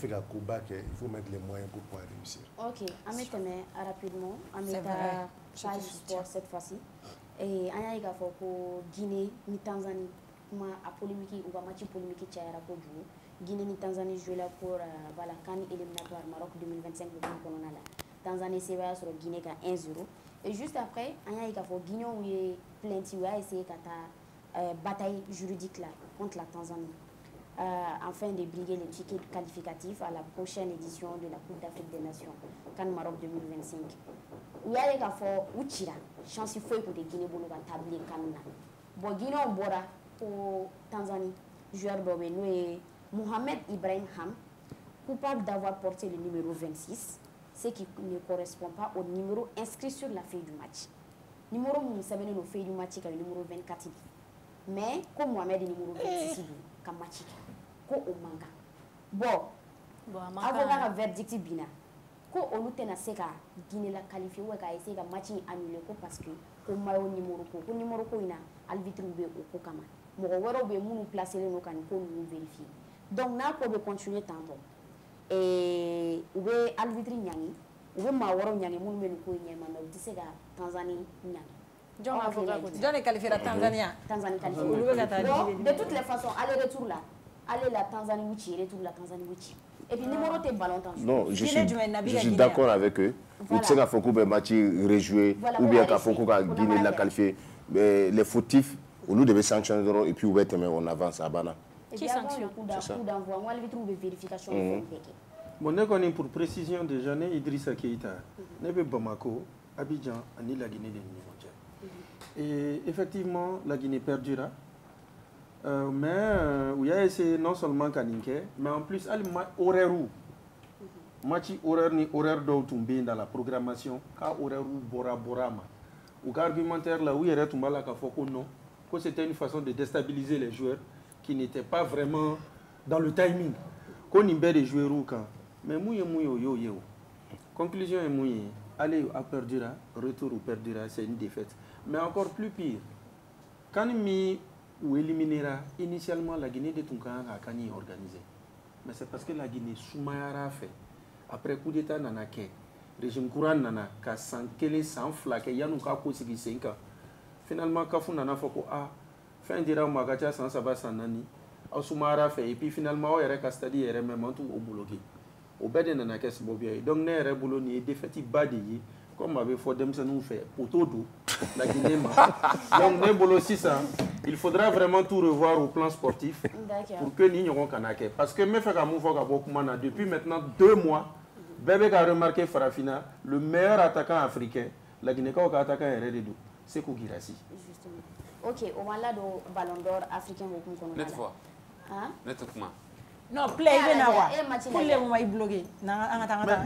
faut mettre les moyens pour pouvoir réussir. Ok, on met rapidement, on met ta page sport cette fois-ci. Et on a également Guinée, ni Tanzanie, a polémique ou match polémique qui a rapport Guinée ni Tanzanie jouent là pour voilà CAN éliminatoire Maroc 2025 le Congo Tanzanie c'est va sur Guinée à 1-0 et juste après on a également Guinée où est plainte où a essayé de bataille juridique là contre la Tanzanie afin de briguer les tickets qualificatifs à la prochaine édition de la Coupe d'Afrique des Nations CAN Maroc 2025 où a également Uchira chance il faut que Guinée bolo va tabler CAN là bon Guinée on bora au Tanzanie joueur d'Obenoué Mohamed Ibrahim Ham, coupable d'avoir porté le numéro 26, ce qui ne correspond pas au numéro inscrit sur la feuille du match. Le numéro nous savons la feuille du match est le numéro 24. Mais comme Mohamed est le numéro 26, comme match, comme au manga. Bon, avocat verdict bina. Quand on nous tenait à Guinée la qualifié ou à essayer de match annulé parce que comme maillot numéro ko ina arbitre be au kama. Mo waro be munu placer le no kan ko nous vérifier. Donc, nous pouvons continuer tant et nous pouvons arbitrer Nyani, nous pouvons avoir Nyani, nous pouvons avoir Tanzanie Nyani. John qualifié la Tanzanie. Tanzanie qualifié. De toutes les façons, aller-retour là. Aller la Tanzanie Wichi, retour la Tanzanie Wichi. Et puis, numéro de ballon. Non, je suis d'accord avec eux. Vous savez qu'il faut que le match rejoué ou bien qu'il faut que la Guinée la qualifie. Les fautifs, on nous devait sanctionner et puis on avance à Bana. Qui sanctionne le coup d'envoi? Moi, je trouve vérification. Bon, nous connaissons pour précision déjà Idrissa Keïta, nous Bamako, Abidjan, et la Guinée des Nigeria. Et effectivement, la Guinée perdura. Mais il y a essayé non seulement Kaninke, mais en plus, il y a horaire où match horaire d'autombe dans la programmation, car horaire où Bora Borama. Ou argumentaire là où il y a tout mal à Kafoko non, que c'était une façon de déstabiliser les joueurs qui n'étaient pas vraiment dans le timing. Qu'on y met des joueurs ou quand. Mais mouye yo. Conclusion est mouye. Aller à perdura, retour ou perdura, c'est une défaite. Mais encore plus pire, quand mi ou éliminera initialement la Guinée de Tunkan à Kani organisé. Mais c'est parce que la Guinée Soumayara fait. Après coup d'état nanake, régime courant nana, ka sankele sans flaque, yanou ka kosiki 5 ans. Finalement, Kafou nana foko a. Fin dira magacha sans savoir sanani au Soumara fait et puis finalement il reste stade il est même tout au boulot au bed na caisse bobia donc ne re boulot ni défaite badi comme avait faut dem ça nous fait poteau d'eau la Guinée donc ne boulot 600 il faudra vraiment tout revoir au plan sportif pour que ni n'auront kanake parce que me fait ka mou ka beaucoup mana depuis maintenant 2 mois bébé a remarqué Farafina le meilleur attaquant africain la Guinée ka attaquant Heredou c'est Kougirassi. Ok, au moment là do ballon d'or africain beaucoup qu'on a. Net fois. Hein? Net comment? Non, play na wa. Pour les moments il bloqué. Na anga.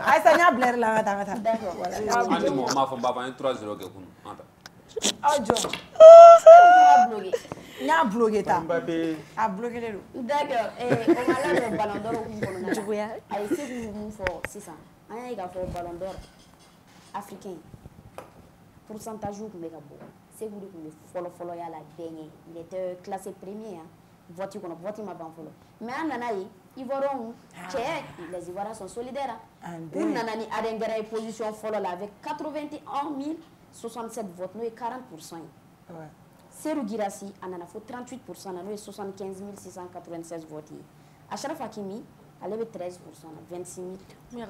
Ay sa nya blair la anga. D'accord. Andi mo ma famba ba 3-0 ke kunu. Anta. Oh John. Bloqué. Nya bloqué ta. Mbappé. A bloqué le. D'accord. Et au moment là do ballon d'or beaucoup qu'on a. Juguya. Ay c'est vous for 600. Anya ga for ballon d'or africain. Pourcentage où me gabo. C'est vous qui follow ya la dernière. Il était classé premier hein. Voiture ma ban follow. Mais en nanaï, ils verront les Ivoiriens sont solidaires. Une nanani adengera position follow là avec 81 067 votes, nous et 40%. Ouais. Serou Girassi en a fait 38%, nous et 75 696 votes. Achraf Hakimi elle est 13%, 26 000.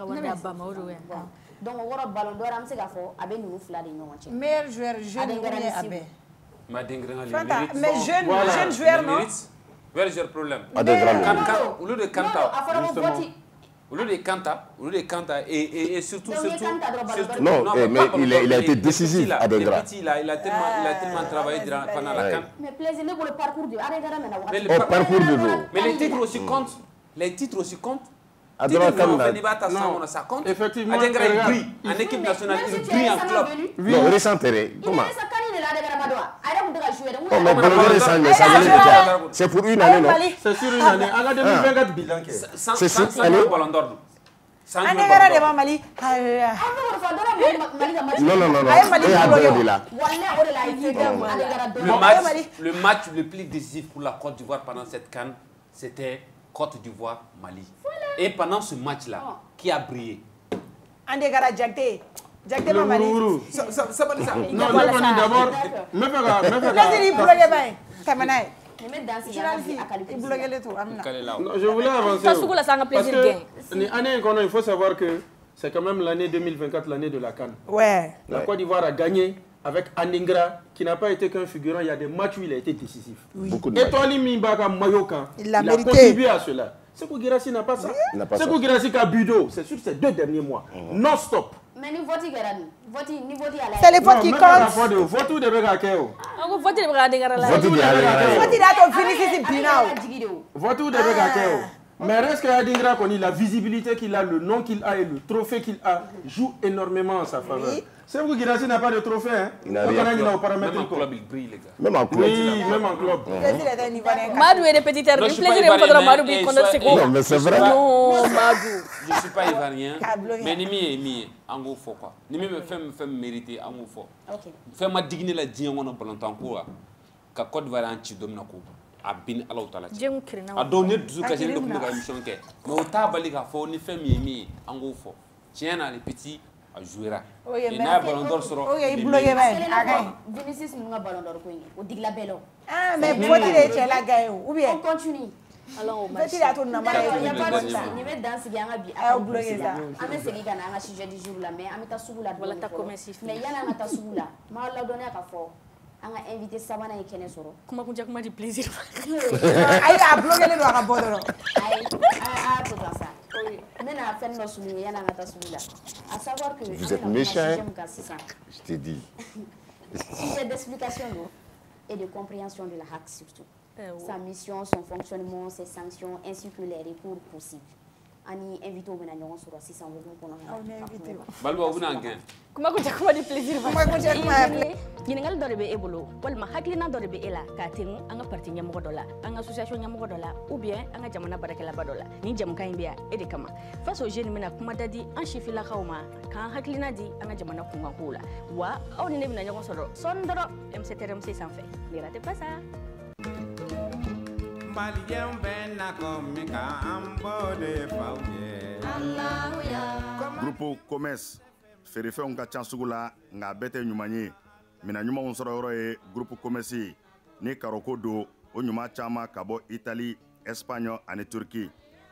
Donc, on va ballon d'or, on sait qu'il faut avec nous flatter nous. Meilleur joueur jeune ou bien Abé? Mais jeune joueur, non? Quel est le problème? Au lieu de Kanta, et surtout. Non, mais il a été décisif à Dengra. Il a tellement travaillé pendant la CAN. Mais plaisir, le parcours de Mais les titres aussi comptent. Les titres aussi comptent. Ça compte. Effectivement, il brille en équipe nationale, il brille en club. Non, récent terrain. Comment? C'est pour une année, non? C'est sur une année. En 2024, bilan. C'est sur une année. Le match le plus décisif pour la Côte d'Ivoire pendant cette CAN, c'était Côte d'Ivoire-Mali. Et pendant ce match-là, qui a brillé? Andegara Jacté. Jacté Mamali. Non, d'abord. Je voulais avancer. Parce que il faut savoir que c'est quand même l'année 2024, l'année de la CAN. Ouais. La Côte d'Ivoire a gagné avec Andingra, qui n'a pas été qu'un figurant. Il y a des matchs où il a été décisif. Et Tony Mimbaka Mayoka, il a contribué à cela. Sekou Guirassy n'a pas ça. Sekou Guirassy a Budo, c'est sur ces 2 derniers mois. Non-stop. Mais nous votons, c'est les votes qui comptent. Vote de Begakeo. Vote de Begakeo. Mais reste qu'à Adingra, la visibilité qu'il a, le nom qu'il a et le trophée qu'il a joue énormément en sa faveur. C'est vous qui n'a pas de trophée, hein? Il n'a rien. Même en club, il brille, les gars. Même en club. Oui, même en club. Madou est des petits terres. Non, mais c'est vrai. Non, Madou. Je ne suis pas ivoirien. Mais Nimi est mis. En gros, faut quoi? Nimi me fait mériter. En gros, faut. Fais-moi digner la digne en plantant quoi. Qu'à Côte d'Ivoire, un petit domme a bin ala utala a donné du ka jeni ko ka émission ke mais o ta bali ka fo ni femi mi ango fo tiena les petits a jouera et na ballon d'or soro il bloqué ba Vinicius nga ballon d'or ko o digla belo mais poti de chela gayo ou bien on continue alors on petit la tourne na mara ni me danse ga ngabi a bloqué ça ame segi kana nga sujet du jour là mais ame ta subula wala ta commerce mais yana nga ta subula ma la donner ka fo on a invité Sabana et Kenesoro. Comment on dit du plaisir? Aïe, a bloqué les doigts à bord. Aïe, tout ça. Oui. Maintenant, à faire nos souliers, il y en a un soulier là. À savoir que. Vous êtes méchant. Je t'ai dit. Sujet d'explication et de compréhension de la hack surtout. Sa mission, son fonctionnement, ses sanctions, ainsi que les recours possibles. Ani invité au Benagnon sur 600 euros pour nous. Balbo vous n'en gagne. Comment tu as du plaisir? Comment tu as Ginengal dore be ebolo walma haklina dore be ela ka tengu anga parti nyamugo dola anga association nyamugo dola ou bien anga jamana barakela badola ni jam kan biya ede kama face au jeune mena kuma dadi an shifila khawma kan haklina di anga jamana kunga kula wa awni ne bina nyago soro sondoro MCTRMC sans fait ne ratez pas ça. Groupe commerce ferefɛnw ka ca sugu la nka bɛɛ tɛ ɲuman ye mina ɲumanw sɔrɔ yɔrɔ ye groupe commerce ni karoko don o ɲuman caman ka bɔ Italie, Espagne ani Turquie.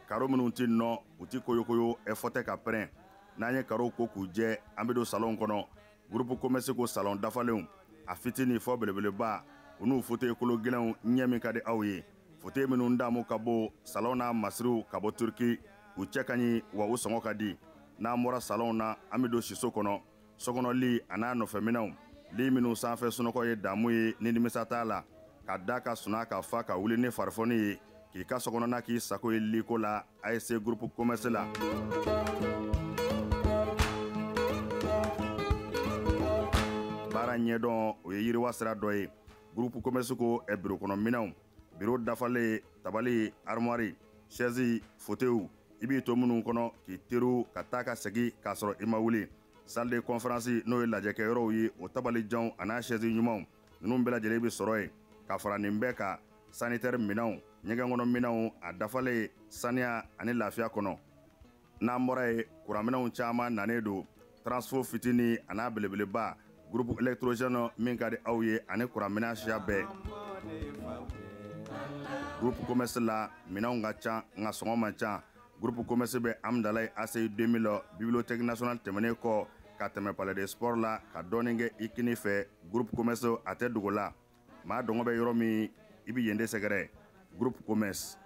Karo minnu ti nɔ u ti koyokoyo ɛfɔ tɛ ka pɛrɛn n'an ye karo ko k'u jɛ an bɛ don salon kɔnɔ groupe commerce ko salon dafalenw a fitini fɔ belebeleba u n'u fauteuil kolo gɛlɛnw ɲɛ min ka di aw ye fauteuil minnu damu ka bɔ salon na masiriw ka bɔ Turquie u cɛ ka ɲi wa u sɔngɔ ka di. N'an bɔra salon na an bɛ don siso kɔnɔ sokɔnɔli a n'a nɔfɛminɛnw li minnu sanfɛ sunɔgɔ ye damu ye ni nimisa t'a la ka da ka suna ka fa ka wuli ni farifoni ye k'i ka sokɔnɔna k'i sago ye liko la ASC groupe commerce la. baara ɲɛdɔn o ye yiriwa sira dɔ ye groupe commerce ko biro kɔnɔ minɛnw biro dafalen tabali armoire chaise fauteuil i b'i to minnu kɔnɔ k'i teriw ka taa ka segi k'a sɔrɔ i ma wuli salle de conférence n'o ye lajɛkɛyɔrɔw ye o tabalijanw a n'a chaise ɲumanw ninnu bɛɛ lajɛlen bɛ sɔrɔ yen ka fara nin bɛɛ kan sanitaire minɛnw ɲɛgɛn kɔnɔ minɛnw a dafalen saniya ani lafiya kɔnɔ n'an bɔra ye kuranminɛnw caman nanen don transfo fitini a n'a belebeleba groupe électrogène min ka di aw ye ani kuranminɛn siya bɛɛ groupe commerce la minɛnw ka ca nka sɔngɔ man ca groupe commerce bɛ Amdalaye ACI 2000 bibliothèque nationale tɛmɛnen kɔ ka tɛmɛ palais des sports la ka dɔɔnin kɛ Ikini fɛ groupe commerce a tɛ dogo la maa dɔngɔ bɛ yɔrɔ min i bɛ yen de sɛgɛrɛ groupe commerce.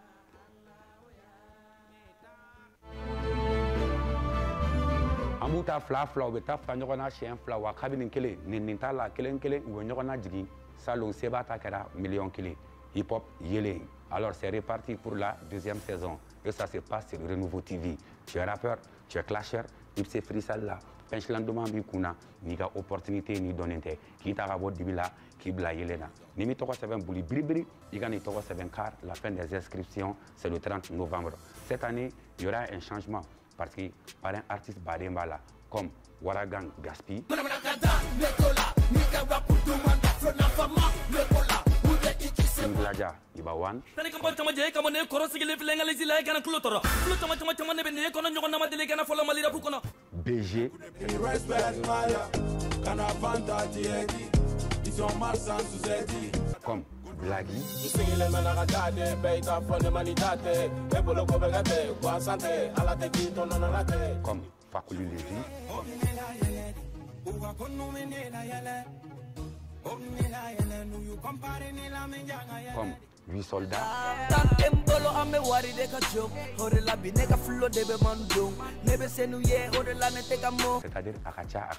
Amu ta fila u bɛ taa fila ɲɔgɔn na siɲɛ fila wa kabini kelen nin t'a la kelen kelen u bɛ ɲɔgɔn na jigin salon seba ta kɛra miliyɔn kelen hip hop yelen. Alors c'est reparti pour la deuxième saison et ça se passe sur Renouveau TV. Tu es rappeur, tu es clasher, Ipse Freestyle là, punchline doma bi kuna ni ka opportunité ni donnente ki ta ka bɔ dibi la ki bila yelena. Ni mi tɔgɔ sɛbɛn boli biribiri i ka ni tɔgɔ sɛbɛn car la fin des inscriptions c'est le 30 novembre. Cette année, il y aura un changement parce que par un artiste baden b'a là comme Waragang Gaspi. Nglaja Ibawan. Tani kampa chama je kamane koro sigile filenga lezi la kana kulotoro. Kulo chama ne bene kono nyogo nama dele kana fola malira kukono. BG. Comme Blaggy. Comme Fakulu Lévy. Comme 8 soldats. C'est-à-dire Akacha.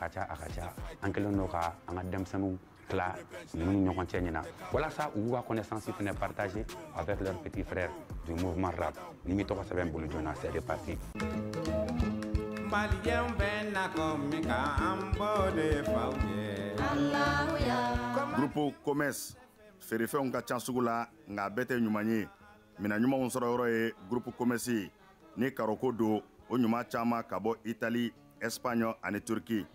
Ankelonoka, Angademsanu, Kla, Nyokontchenina. Voilà ça où la connaissance est partagée avec leurs petits frères du mouvement rap. Nimito Sabem Bouloudjona, c'est reparti. Groupe commerce feerefɛnw ka ca sugu la nka bɛɛ tɛ ɲuman ye mina ɲumanw sɔrɔ yɔrɔ ye groupe commerce ni karoko don o ɲuman caman ka bɔ Italie, Espagne ani Turquie.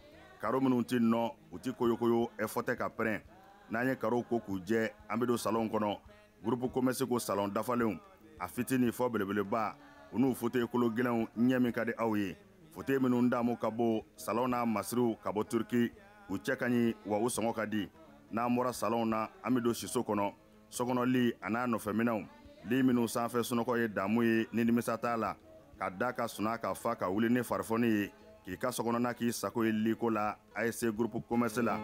Karo minnu ti nɔ u ti koyokoyo fɔ tɛ ka pɛrɛn n'an ye karo ko k'u jɛ an bɛ don salon kɔnɔ groupe commerce ko salon dafalenw a fitini fɔ belebeleba u n'u fauteuil kolo gɛlɛnw ɲɛ min ka di aw ye fauteuil minnu damu ka bɔ salon na masiriw ka bɔ Turquie u cɛ ka ɲi wa u sɔngɔ ka di n'an bɔra salon na an bɛ don siso kɔnɔ sokɔnɔli a n'a nɔfɛminɛnw li minnu sanfɛ sunɔgɔ ye damu ye ni nimisa t'a la ka da ka suna ka fa ka wuli ni farifoni ye k'i ka sokɔnɔna k'i sago ye liko la ASC groupe commerce la.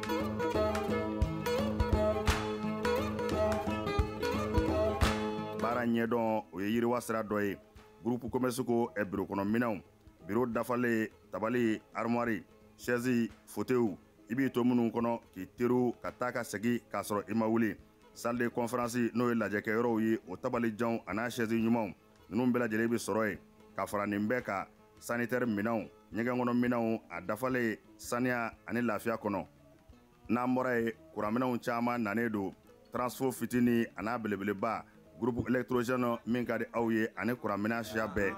baara ɲɛdɔn o ye yiriwa sira dɔ ye groupe commerce ko biro kɔnɔ minɛnw biro dafalen tabali armoire chaise fauteuil i b'i to minnu kɔnɔ k'i teriw ka taa ka segin k'a sɔrɔ i ma wuli salle de conférence n'o ye lajɛkɛyɔrɔw ye o tabalijanw a n'a chaise ɲumanw ninnu bɛɛ lajɛlen bɛ sɔrɔ yen ka fara nin bɛɛ kan sanitaire minɛnw ɲɛgɛn kɔnɔ minɛnw a dafalen saniya ani lafiya kɔnɔ n'an bɔra ye kuranminɛnw caman nanen don transfo fitini a n'a belebeleba groupe électrogène min ka di aw ye ani kuranminɛn siya bɛɛ.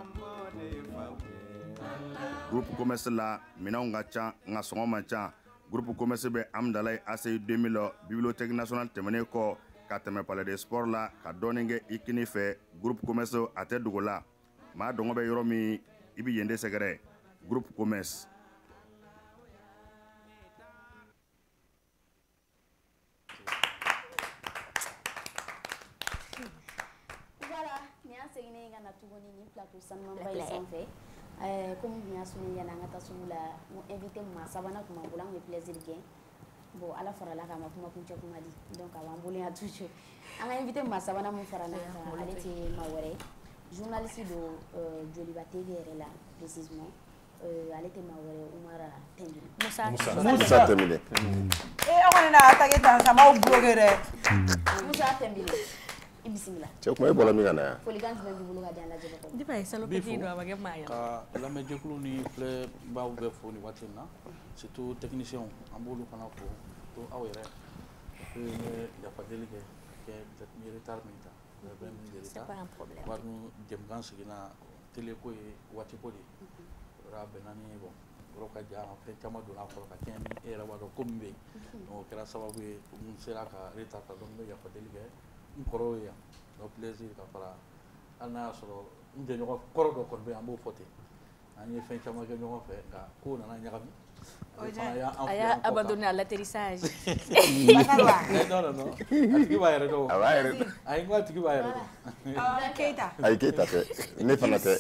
Groupe commerce la minɛnw ka ca nka sɔngɔ man ca. Groupe commerce bɛ Amdalaye ACI 2000 bibliothèque nationale tɛmɛnen kɔ ka tɛmɛ palais des sports la ka dɔɔnin kɛ Ikini fɛ groupe commerce a tɛ dogo la maa dɔngɔ bɛ yɔrɔ min i bɛ yen de sɛgɛrɛ groupe commerce. Voilà, ni an seginnen ka na tuguni ni plateau sanumanba in sanfɛ comme n y'a souligné yani an ka taa sugu la n invité maa sabanan tun b'an bolo an kun ye plaisir kɛ bon ala farala k'a ma kuma kuncɛ kuma di donc a b'an bolo yan toujours an ka invité maa sabanan mun fara n'an kan ale tɛ maa wɛrɛ ye journaliste don Joliba TV yɛrɛ la précisément ale tɛ maa wɛrɛ Umara Tembile. Musa Tembile. Aw kɔni n'a attaqué tan sa m'aw bloqué dɛ. Musa Tembile. I bisimila. Cɛ kuma e bɔra min ka na yan. Folikan jumɛn b'i bolo ka di an lajɛbagaw? Diba ye salopeki don a ma kɛ maa ye. Ka lamɛnjɛkulu ni filɛbaaw bɛɛ fo nin waati in na surtout techniciens an b'olu fana fo to aw yɛrɛ ne yafadeli kɛ ni retard min ta bɛ min de ta wari nu jɛmukan siginna télé ko ye waati ko de o bɛnna ni bon yɔrɔ ka jan fɛn caman donna a kɔrɔ ka kɛɲɛ ni e yɛrɛ b'a dɔn ko min bɛ yen o kɛra sababu ye n sera ka retard ta donc n bɛ yafadeli kɛ n kɔrɔw ye yan no plaisir ka fara hali n'a y'a sɔrɔ n jɛɲɔgɔn kɔrɔ dɔ kɔni bɛ yen an b'o fɔ ten an ye fɛn caman kɛ ɲɔgɔn fɛ nka kow nana ɲagami a y'a abandonné à l'atterrissage. Non, non. Atigi b'a yɛrɛ dɔn. A b'a yɛrɛ dɔn. A ye n ko atigi b'a yɛrɛ dɔn. Keita. Ayi Keita tɛ, ne fana tɛ.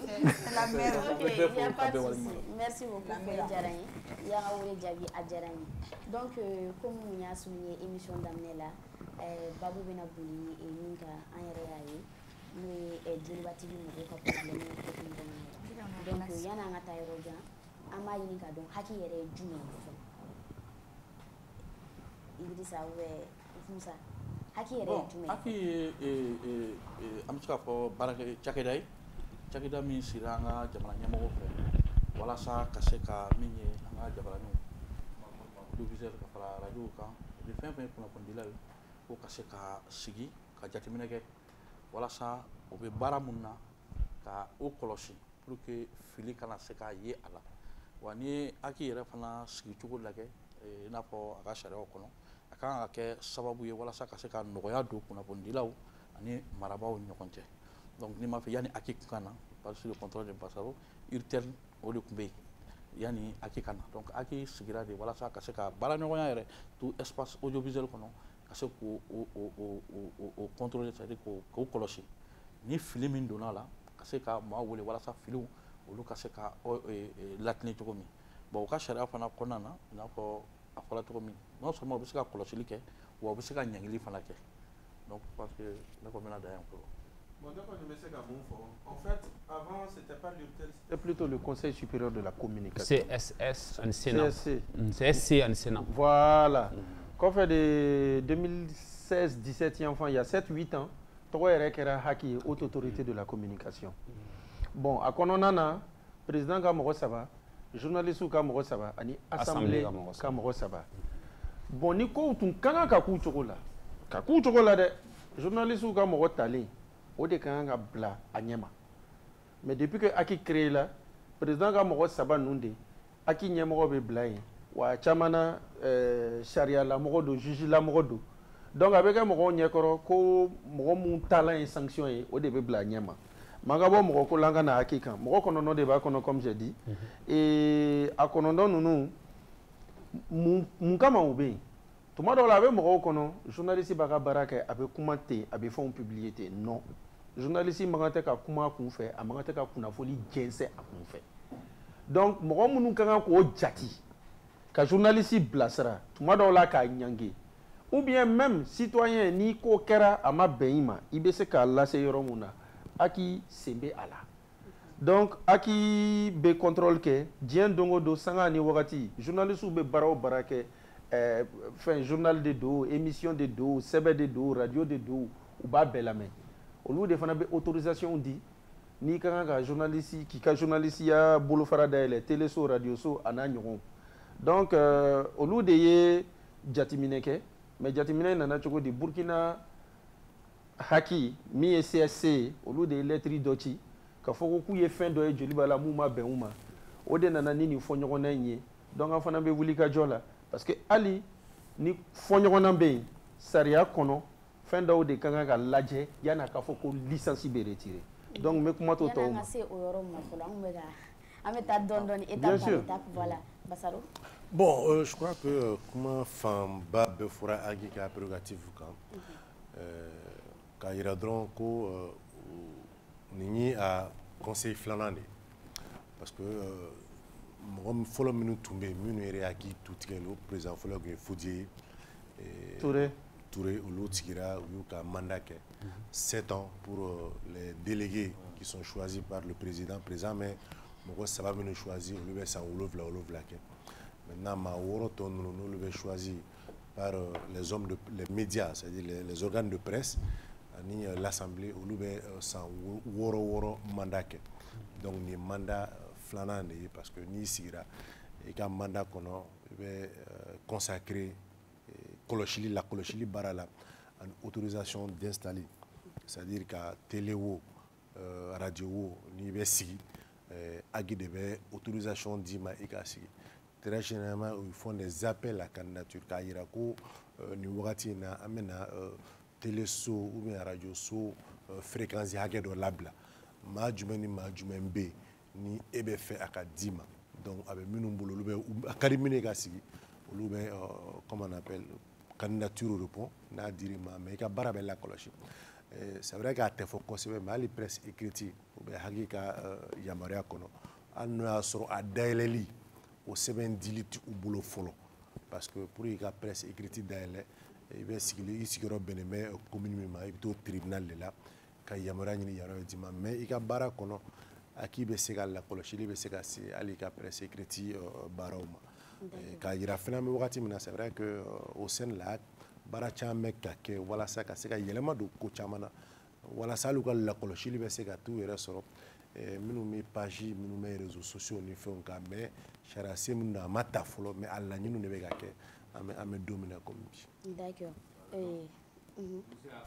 C'est la mère. Ok, il n'y a pas de souci. Merci beaucoup pour Djaraï. Il y a un Djabi à Djaraï. Donc, comme on a souligné l'émission d'amener là, Babou Benabouli et Ninka Anyereaye, nous débattions de nos problèmes. Donc, il y a un ataïrogan, Ama Yinika, donc Haki Yere Jumé. Idrissa ou Moussa. Haki Yere Jumé. Haki am se k'a fɔ baarakɛ cakɛda ye cakɛda min sira an ka jamana ɲɛmɔgɔ fɛ walasa ka se ka min ye an ka jabaraninw audiovisuel ka fara radio kan ni fɛn fɛn ye kunnafonidila ye ko ka se ka sigi ka jateminɛ kɛ walasa u bɛ baara mun na ka o kɔlɔsi pour que fili kana se k'a ye a la wa ni ye Haki yɛrɛ fana sigicogo lajɛ i n'a fɔ a ka sariyaw kɔnɔ a kan ka kɛ sababu ye walasa ka se ka nɔgɔya don kunnafonidilaw ani marabaaw ni ɲɔgɔn cɛ donc ni m'a fɛ yani Haki ka na par sur le contrôle de Bassaro URTEL o de tun bɛ yen yani Haki ka na donc Haki sigira de walasa ka se ka baaraɲɔgɔnya yɛrɛ tout espace audiovisuel kɔnɔ ka se k'o contrôler c'est à dire k'o kɔlɔsi ni fili min donna a la ka se ka maa wele walasa filiw olu ka se ka latini cogo min bon u ka sariya fana kɔnɔna na i n'a fɔ a fɔra cogo min non seulement u bɛ se ka kɔlɔsili kɛ wa u bɛ se ka ɲangili fana kɛ donc je pense que ne ko bɛna dan yan fɔlɔ. Bon, d'accord, je me sais qu'à Montfort, en fait, avant, c'était pas l'URTEL, c'était plutôt le Conseil supérieur de la communication. CSS en Sénat. CSC en Sénat. Voilà. Qu'en fait de 2016-17 enfants, il y a 7-8 ans, trois era Haki, haute autorité de la communication. Bon, à Kononana, président Kamoro Saba, journaliste Kamoro Saba, ani assemblée Kamoro Saba. Bon, ni ko tun kanga kaku chokola. Kaku chokola de journaliste Kamoro Tali. O de kan ka bila a ɲɛma mais depuis que Haki créé la président ka mɔgɔ saba ninnu de Haki ɲɛmɔgɔ bɛ bila yen wa caman na sariya lamɔgɔ don juge lamɔgɔ don donc a bɛ kɛ mɔgɔw ɲɛkɔrɔ ko mɔgɔ mun taalan ye sanction ye o de bɛ bila a ɲɛma man ka bɔ mɔgɔ ko la an ka na Haki kan mɔgɔ kɔnɔntɔn de b'a kɔnɔ comme j'ai dit et a kɔnɔntɔn ninnu mun kama u bɛ yen tuma dɔw la a bɛ mɔgɔw kɔnɔ journaliste b'a ka baara kɛ a bɛ kuma ten a bɛ fɛnw publier ten non journaliste man kan tɛ ka kuma a kun fɛ a man kan tɛ ka kunnafoni jɛnsɛn a kun fɛ donc mɔgɔ minnu ka kan k'o jati ka journaliste bilasira tuma dɔw la k'a ɲange ou bien même citoyen n'i ko kɛra a ma bɛn i ma i bɛ se k'a lase yɔrɔ min na Haki sen bɛ a la donc Haki bɛ contrôle kɛ diɲɛ don o don sanga ni wagati journaliste bɛ baara o baara kɛ fɛn journal de do émission de do sɛbɛ de do radio de do u b'a bɛɛ lamɛn olu de fana bɛ autorisation di n'i ka kan ka journaliste k'i ka journalistya bolofara dayɛlɛ téléso radioso a n'a ɲɔgɔn donc olu de ye jateminɛ kɛ mais jateminɛ nana cogo di Burkina Haki min ye CSC ye olu de ye lettre dɔ ci ka fɔ ko k'u ye fɛn dɔ ye joli b'a la mun ma bɛn u ma o de nana ni nin fɔɲɔgɔnna in ye donc an fana bɛ wuli ka jɔ la parce que hali ni fɔɲɔgɔnna bɛ yen sariya kɔnɔ fɛn dɔw de kan ka lajɛ yan'a ka fɔ ko licence bɛ retiré donc n bɛ kuma to tɔw ma. Yan'an ka se o yɔrɔ ma fɔlɔ an bɛ taa dɔɔnin-dɔɔnin étape par étape voilà Bassaro. Bon, je crois que kuma fanba bɛɛ fɔra Haki ka prérogative kan k'a yira dɔrɔn ko nin ye a conseil filanan de parce que mɔgɔ fɔlɔ minnu tun bɛ yen minnu yɛrɛ Haki tutigɛ o président fɔlɔ tun ye Fodié Touré olu sigira u y'u ka mandat kɛ 7 ans pour les délégués qui sont choisis par le président mais mɔgɔ saba minnu choisi olu bɛ san 7 kɛ maintenant maa 6 tɔ ninnu n'olu bɛ choisi par les hommes les médias c'est-à-dire les organes de presse ani l'assemblée olu bɛ san 6 mandat kɛ donc nin mandat filanan de ye parce que n'i sigira i ka mandat kɔnɔ i bɛ consacrer la kɔlɔsili baara la ani autorisation d'installer c'est-à-dire ka télé wo radio wo n'i bɛ sigi Haki de bɛ autorisation d'i ma i ka sigi très généralement ils font des appels à candidature k'a yira ko nin wagati in na an bɛna télé so ou bien radio so fréquence hakɛ dɔ labila maa jumɛn ni maa jumɛn bɛ yen ni e bɛ fɛ a ka d'i ma Donc avec Minumbolo, Karimine Gassi, comment on appelle, candidature au repos, n'a dit mais il y a barabella coloche. C'est vrai qu'à te focus, mais les presse écrite, ou bien Hagika Yamaria Kono, on a sur à Daily au 7 dilit ou boulot follow. Parce que pour les presse écrite Daily, il va s'y bénémer communément, il est au tribunal là, quand Yamaria n'y a pas mais il y a Barakono. Aki be se ka lakɔlɔsi bɛ se ka se hali ka presse écrite baaraw ma k'a yira fana bɛ wagati min na c'est vrai que au sein la baara caman bɛ ka kɛ walasa ka se ka yɛlɛma don ko caman na walasa hali u ka lakɔlɔsili bɛ se ka t'u yɛrɛ sɔrɔ minnu bɛ page minnu bɛ réseaux sociaux ni fɛnw kan mais sariya sen minnu na a ma ta fɔlɔ mais a laɲiniw de bɛ ka kɛ an bɛ don min na komi bi. D'accord.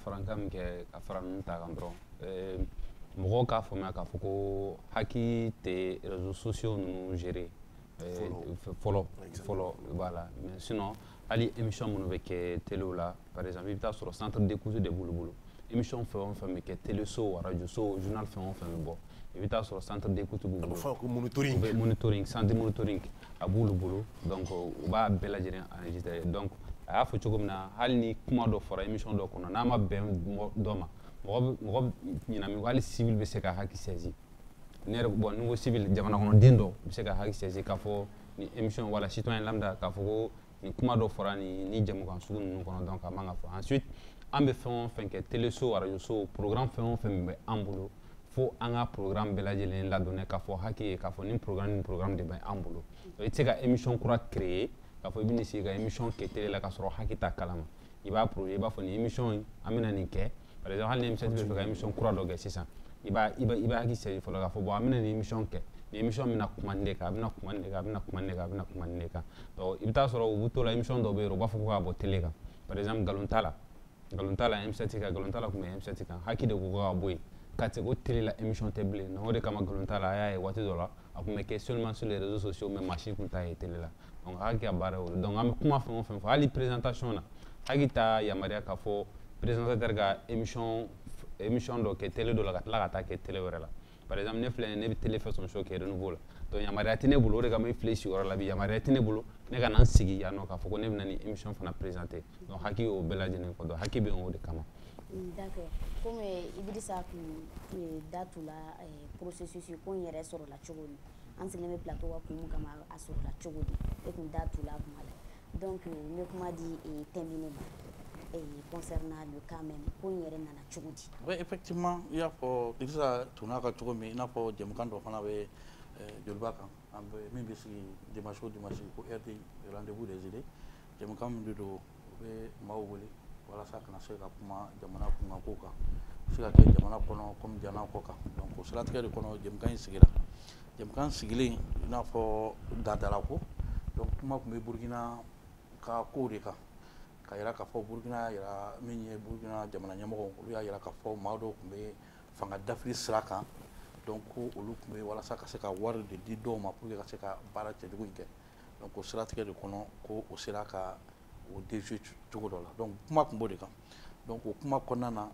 Farankan min kɛ ka fara ninnu ta kan dɔrɔn mɔgɔw k'a faamuya k'a fɔ ko haki tɛ réseaux sociaux ninnu gérer fɔlɔ voilà mais sinon hali émission minnu bɛ kɛ téléw la par exemple i bɛ taa sɔrɔ centre d'écoute de b'olu bolo émission fɛn o fɛn bɛ kɛ téléso radio so journal fɛn o fɛn bɛ bɔ i bɛ taa sɔrɔ centre d'écoute b'u bolo monitoring centre monitoring a b'olu bolo donc u b'a bɛɛ lajɛlen enregistrer donc a y'a fɔ cogo min na hali ni kuma dɔ fɔra émission dɔ kɔnɔ n'a ma bɛn dɔ ma mɔgɔ ɲinami hali civil bɛ se ka haki saisi ne yɛrɛ bon ni ko civil jamana kɔnɔden dɔ bɛ se ka haki saisi k'a fɔ ni émission wala citoyen lambda k'a fɔ ko ni kuma dɔ fɔra ni jamukan sugu ninnu kɔnɔ donc a man ka fɔ ensuite an bɛ fɛn o fɛn kɛ téléso radio so programme fɛn o fɛn bɛ an bolo fo an ka programme bɛɛ lajɛlen ladɔnnen k'a fɔ haki ye k'a fɔ ni programme de bɛ an bolo i tɛ se ka émission kura créer k'a fɔ i bɛ n'i sigi ka émission kɛ télé la k'a sɔrɔ haki t'a kalama i b'a produire i b'a fɔ ni émission in an bɛna nin kɛ par exemple hali ni émission bɛ fɛ ka émission kura dɔ kɛ sisan i b'a haki sɛji fɔlɔ k'a fɔ bon an bɛna nin émission kɛ ni émission bɛna kuma nin de kan a bɛna kuma nin de kan a bɛna kuma nin de kan a bɛna kuma nin de kan donc i bɛ taa sɔrɔ u bɛ to la émission dɔw bɛ yen u b'a fɔ ko k'a bɔ télé kan par exemple nkalon t'a la M7 kan nkalon t'a la tun bɛ M7 kan haki de ko k'a bɔ yen k'a se ko télé la émission tɛ bilen donc o de kama nkalon t'a la a y'a ye waati dɔ la a tun bɛ kɛ seulement sur les réseaux sociaux mais machine tun t'a ye télé la donc haki ka baara y'o donc an bɛ kuma fɛn o fɛn fɔ hali présentation na haki t'a yamaruya k'a fɔ présentateur ka émission dɔ kɛ télé dɔ la ka tila ka taa kɛ télé wɛrɛ la par exemple ne filɛ ne bɛ télé fɛ son show kɛ renouveau la donc yamaruya tɛ ne bolo o de kama i filɛ sigiyɔrɔ la bi yamaruya tɛ ne bolo ne ka na n sigi yan nɔ k'a fɔ ko ne bɛna nin émission fana présenter donc haki y'o bɛɛ lajɛlen kɔ donc haki bɛ yen o de kama. D'accord. Comme Idrissa kun da t'u la processus ko n yɛrɛ sɔrɔ la cogo di an sigilen bɛ plateau ka kun mun kama a sɔrɔ la cogo di e kun da t'u la kuma la donc n bɛ kuma di terminer ma concernant le cas même ko n yɛrɛ nana cogo di. Oui effectivement i y'a fɔ Idrissa tuna ka cogo min i n'a fɔ jɛmukan dɔ fana bɛ joliba kan an bɛ min bɛ sigi dimanche o dimanche ko RD rendez-vous des idées jɛmukan min de don u bɛ maaw wele walasa kana se ka kuma jamana kunkanko kan se ka kɛ jamana kɔnɔ komi jamana kɔ kan donc o siratigɛ de kɔnɔ jɛmukan in sigira jɛmukan sigilen i n'a fɔ dadala ko donc kuma tun bɛ Burukina ka kow de kan ka yira k'a fɔ Burukina yira min ye Burukina jamana ɲɛmɔgɔw olu y'a yira k'a fɔ maa dɔw tun bɛ fanga dafili sira kan donc ko olu tun bɛ walasa ka se ka wari de di dɔw ma pour que ka se ka baara cɛjugu in kɛ donc o siratigɛ de kɔnɔ ko o sera ka o déjouer cogo dɔ la donc kuma tun b'o de kan donc o kuma kɔnɔna na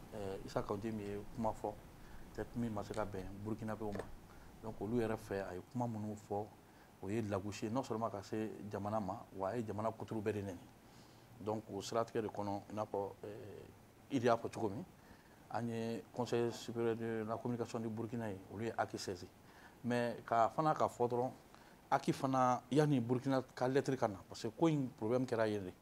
Isa Kawude min ye kuma fɔ peut-être min ma se ka bɛn Burukinabew ma donc olu yɛrɛ fɛ a ye kuma minnu fɔ o ye lagosi non seulement ka se jamana ma wa a ye jamana kuturu bɛɛ de nɛni donc o siratigɛ de kɔnɔ i n'a fɔ Idi y'a fɔ cogo min an ye conseil supérieur de la communication du Burkina ye olu ye haki saisi mais ka fana ka fɔ dɔrɔn haki fana yanni Burkina ka lettre ka na parce que ko in problème kɛra yen de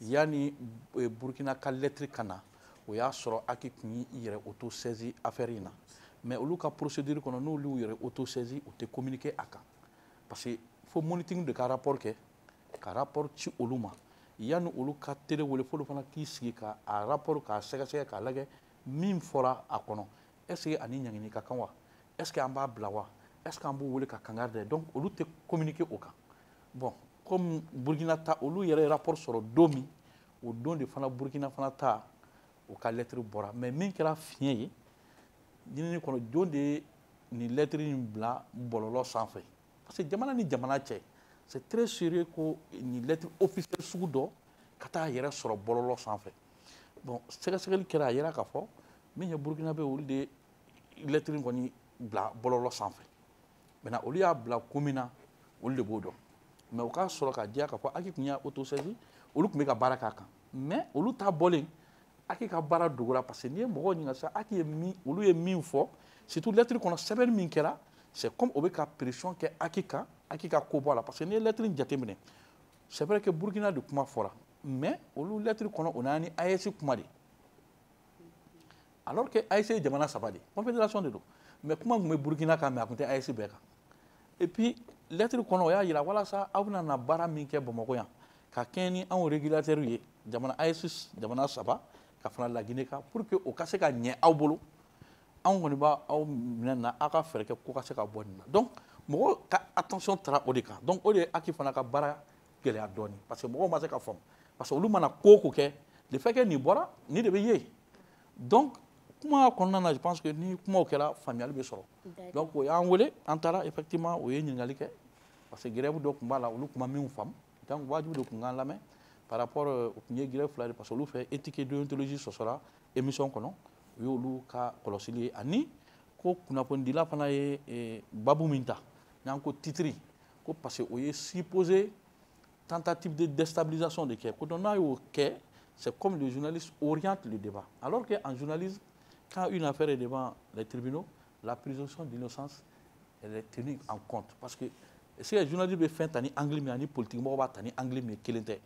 yanni Burkina ka lettre ka na o y'a sɔrɔ haki tun y'i yɛrɛ auto saisi affaire in na mais olu ka procédure kɔnɔ n'olu yɛrɛ auto saisi u tɛ communiquer a kan parce que fo monitoring de ka rapport kɛ ka rapport ci olu ma yanni olu ka télé wele f'olu fana k'i sigi ka a rapport k'a sɛgɛsɛgɛ k'a lajɛ min fɔra a kɔnɔ est ce que ani ɲangini ka kan wa est ce que an b'a bila wa est ce que an b'u wele ka kangari da donc olu tɛ communiquer o kan bon comme Burkina ta olu yɛrɛ rapport sɔrɔ don min o don de fana Burkina fana ta o ka lettre bɔra mais min kɛra fiɲɛ ye ɲinini kɔnɔ jɔn de ye nin lettre in bila bɔlɔlɔ sanfɛ parce que jamana ni jamana cɛ c'est très sérieux ko nin lettre officielle sugu dɔ ka taa a yɛrɛ sɔrɔ bɔlɔlɔ sanfɛ bon sɛgɛsɛgɛli kɛra a yɛrɛ k'a fɔ min ye Burkina bɛ olu de lettre in kɔni bila bɔlɔlɔ sanfɛ maintenant olu y'a bila kun min na olu de b'o dɔn mais o k'a sɔrɔ ka diya k'a fɔ Aki tun y'a autosaisi olu tun bɛ ka baara k'a kan mais olu ta bɔlen Aki ka baara dogora parce que n'i ye mɔgɔw ɲininka sisan Aki ye min olu ye min fɔ surtout lettre kɔnɔ sɛbɛnni min kɛra c'est comme o bɛ ka pression kɛ Aki kan Aki ka ko bɔ a la parce que n'i ye lettre in jateminɛ c'est vrai que Burkina de kuma fɔra mais olu lettre kɔnɔ o n'a ni AES kuma de alors que AES ye jamana saba de confédération de don mais kuma tun bɛ Burkina kan mais a tun tɛ AES bɛɛ kan et puis lettre kɔnɔ o y'a jira walasa aw bɛna na baara min kɛ Bamakɔ yan ka kɛɲɛ ni anw régulateurs ye jamana AES jamana saba ka fara La Guinée kan pour que o ka se ka ɲɛ aw bolo anw kɔni b'aw minɛ na aw ka fɛɛrɛ kɛ ko ka se ka bɔ nin na donc mɔgɔw ka attention taara o de kan donc o de ye Aki fana ka baara gɛlɛya dɔɔni parce que mɔgɔw ma se ka faamu parce que olu mana ko o ko kɛ le fait que nin bɔra nin de bɛ ye donc kuma kɔnɔna na je pense que ni kumaw kɛra faamuyali bɛ sɔrɔ donc o y'an wele an taara effectivement o ye ɲininkali kɛ parce que grève dɔ tun b'a la olu kuma min faamu donc wajibi de tun k'an lamɛn par rapport o tun ye grève fila de parce que olu fɛ éthique et déontologie sɔsɔra émission kɔnɔ o y'olu ka kɔlɔsili ye ani ko kunnafonidila fana ye babu min ta n'an ko titiri ko parce que o ye supposé tentative de déstabilisation de kɛ ko donc n'a y'o kɛ c'est comme le journaliste oriente le débat alors qu'en journalisme quand une affaire est devant les tribunaux la présomption d'innocence elle est tenue en compte parce que si les journalistes bɛ fɛn ta ni angle min ani politique mɔgɔw b'a ta ni angle min kelen tɛ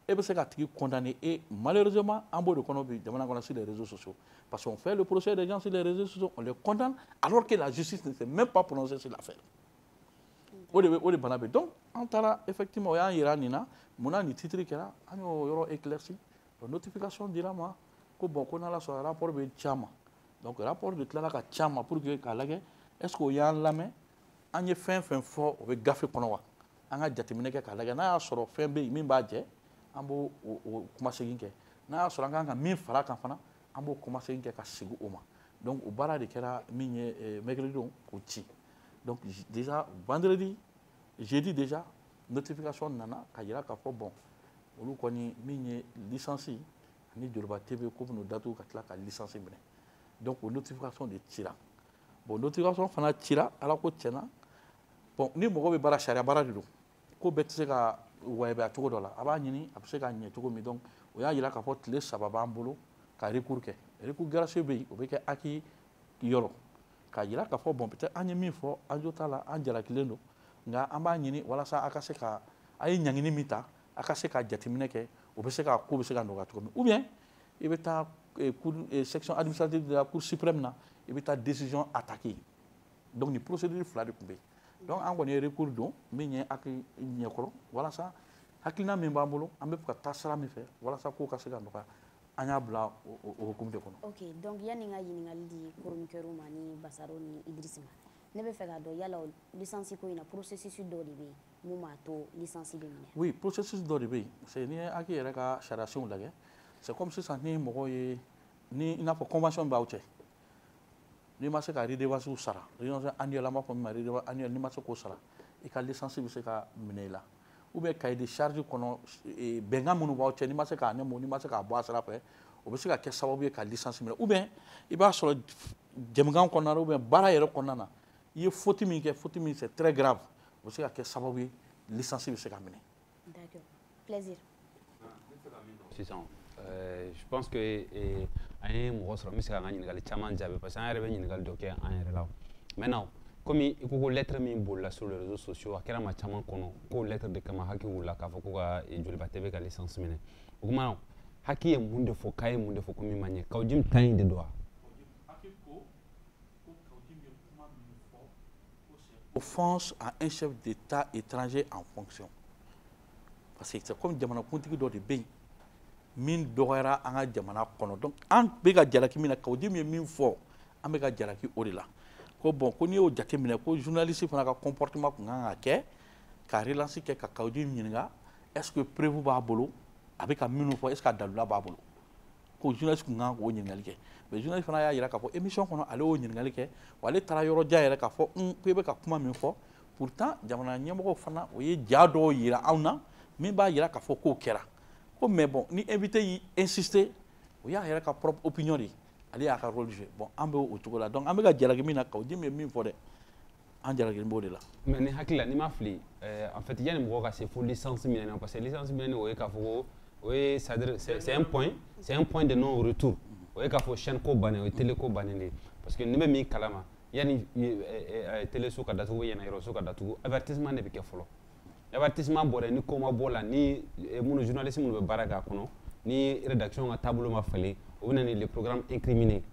e bɛ se ka tigi condamner et malheureusement an b'o de kɔnɔ bi jamana kɔnɔ sur les réseaux sociaux parce qu'on fait le procès des gens sur les réseaux sociaux on les condamne alors que la justice ne s'est même pas prononcée sur l'affaire o de bana bɛ donc an taara effectivement o y'an yira nin na munna nin titre kɛra an y'o yɔrɔ éclairci notification dira ma ko bon ko n'Ala sɔnna rapport bɛ caman donc rapport de tilala ka caman pour que k'a lajɛ est ce que o y'an lamɛn an ye fɛn fɛn fɔ o bɛ gafe kɔnɔ wa an ka jateminɛ kɛ k'a lajɛ n'a y'a sɔrɔ fɛn bɛ yen min b'a jɛ an b'o kumasegin kɛ n'a y'a sɔrɔ an kan ka min fara a kan fana an b'o kumasegin kɛ ka segin o ma donc o baara de kɛra min ye mercredi don k'o ci donc déjà vendredi jeudi déjà notification nana ka jira k'a fɔ bon olu kɔni min ye licence ani Joliba TV ko bɛn'o datugu ka tila ka licence minɛ donc o notification de cira bon notification fana cira ala ko tiɲɛna bon ni mɔgɔ bɛ baara sariya baara de don ko bɛɛ tɛ se ka wayabaya cogo dɔ la a b'a ɲini a bɛ se ka ɲɛ cogo min donc o y'a jira k'a fɔ tile 3 b'an bolo ka recours kɛ recours gracieux bɛ yen o bɛ kɛ Aki yɔrɔ k'a jira k'a fɔ bon peut-être an ye min fɔ an jo t'a la an jalakilen don nka an b'a ɲini walasa a ka se ka a ye ɲangini min ta a ka se ka jateminɛ kɛ o bɛ se ka ko bɛ se ka nɔgɔya cogo min ou bien i bɛ taa section administrative de la cour suprême na i bɛ taa décision attaquée donc nin procédure fila de tun bɛ yen donc an kɔni ye recours don min ye Aki ɲɛkɔrɔ walasa hakilina min b'an bolo an bɛ fɛ ka taa sira min fɛ walasa ko ka se ka nɔgɔya an y'a bila o hukumu de kɔnɔ. ok donc yanni n ka ɲininkali di chroniqueur ma ni Basaro ni Idrissa ma ne bɛ fɛ k'a dɔn yala licence ko in na processus dɔ de bɛ yen mun b'a to licence bɛ minɛ. oui processus dɔ de bɛ yen parce que n'i ye Aki yɛrɛ ka sariyasenw lajɛ c'est comme sisan ni mɔgɔ ye ni i n'a fɔ convention b'aw cɛ n'i ma se ka redevance sara redevance annuelle an b'a fɔ min ma redevance annuelle n'i ma se k'o sara i ka licence bɛ se ka minɛ i la ou bien cahier de charge kɔnɔ bɛnkan minnu b'aw cɛ n'i ma se k'a ɲɛmɔ n'i ma se k'a bɔ a sira fɛ o bɛ se ka kɛ sababu ye ka licence minɛ ou bien i b'a sɔrɔ jɛmukan kɔnɔna na ou bien baara yɛrɛ kɔnɔna na i ye faute min kɛ faute min c'est très grave o bɛ se ka kɛ sababu ye licence bɛ se ka minɛ. d'accord plaisir. sisan je pense que an ye mɔgɔ sɔrɔ n bɛ se k'an ka ɲininkali caman jaabi parce que an yɛrɛ bɛ ɲininkali dɔ kɛ an yɛrɛ la maintenant comme i ko ko lettre min bolila sur les réseaux sociaux a kɛra maa caman kɔnɔ k'o lettre de kama Haki wulila k'a fɔ ko ka Joliba TV ka licence minɛ o tuma Haki ye mun de fɔ k'a ye mun de fɔ ko min ma ɲɛ Kawujim ta in de don wa. Offense à un chef d'État étranger en fonction parce que c'est comme jamanakuntigi dɔ de bɛ yen min dɔgɔyara an ka jamana kɔnɔ donc an bɛ ka jalaki min na Kawujim ye min fɔ an bɛ ka jalaki o de la ko bon ko n'i y'o jateminɛ ko journaliste fana ka comportement tun kan ka kɛ ka relance kɛ ka Kawujim ɲininka est ce que preuve b'a bolo a bɛ ka minnu fɔ est ce que a dalila b'a bolo ko journaliste tun kan k'o ɲininkali kɛ mais journaliste fana y'a jira k'a fɔ émission kɔnɔ ale y'o ɲininkali kɛ wa ale taara yɔrɔ jan yɛrɛ k'a fɔ ko i bɛ ka kuma min fɔ pourtant jamana ɲɛmɔgɔw fana o ye ja dɔw jira anw na min b'a jira k'a fɔ k'o kɛra ko mais bon ni invité y'i insister o y'a yɛrɛ ka propre opinion de ye ale y'a ka rôle jouer bon an bɛ o cogo la donc an bɛ ka jalaki min na Kawujim ye min fɔ dɛ an jalaki b'o de la. mais ni hakili la n'i ma fili en fait yanni mɔgɔ ka se fo licence minɛ na parce que licence minɛ o ye k'a fɔ ko o ye c'est un point de non retour o ye k'a fɔ chaîne ko bannen o ye télé ko bannen de parce que ni bɛ min kalama yanni télé so ka datugu yɛnɛ yɔrɔ so ka datugu avertissement de bɛ kɛ fɔlɔ avertissement bɔra ni ko ma bɔ la ni minnu journaliste minnu bɛ baara k'a kɔnɔ ni rédaction ka taabolo ma falen o bɛ na ni les programmes incriminés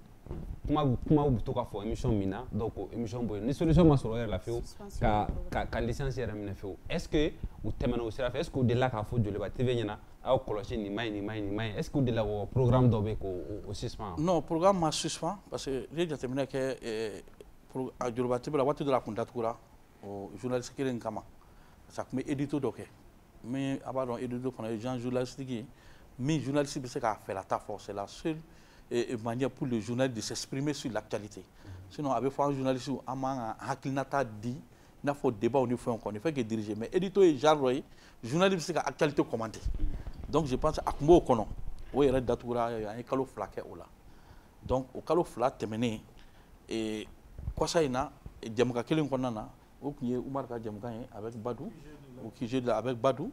kuma bɛ to k'a fɔ émission min na donc émission bɔ yen ni solution ma sɔrɔ yɛrɛ la fiyewu ka licence yɛrɛ minɛ fiyewu est ce que u tɛmɛna o sira fɛ est ce que u delila k'a fɔ Joliba TV ɲɛna aw kɔlɔsi nin ma ɲi nin ma ɲi nin ma ɲi est ce que u delila o programme dɔ bɛ k'o suspend. non programme ma suspend parce que n'i ye jateminɛ kɛ Joliba TV la waati dɔ la a kun datugura o journaliste kelen kama parce que a kun bɛ édito dɔ kɛ min a b'a dɔn édito fana ye genre journalistique ye min journaliste bɛ se k'a fɛlata fɔ c'est la seule manière pour le journaliste de s'exprimer sur l'actualité. Sinon, avec un journaliste, on a un hakilnata dit, il n'a pas de débat au niveau qu'on ne fait que diriger. Mais édito et genre, journaliste, c'est l'actualité commentée. Donc, je pense à Kumbo Kono, où il y a un calo flaqué là. Donc, au calo flat terminé, et quoi ça y a, et Djamka Kelin Konana, ou qui est Oumar Djamka avec Badou, ou qui est avec Badou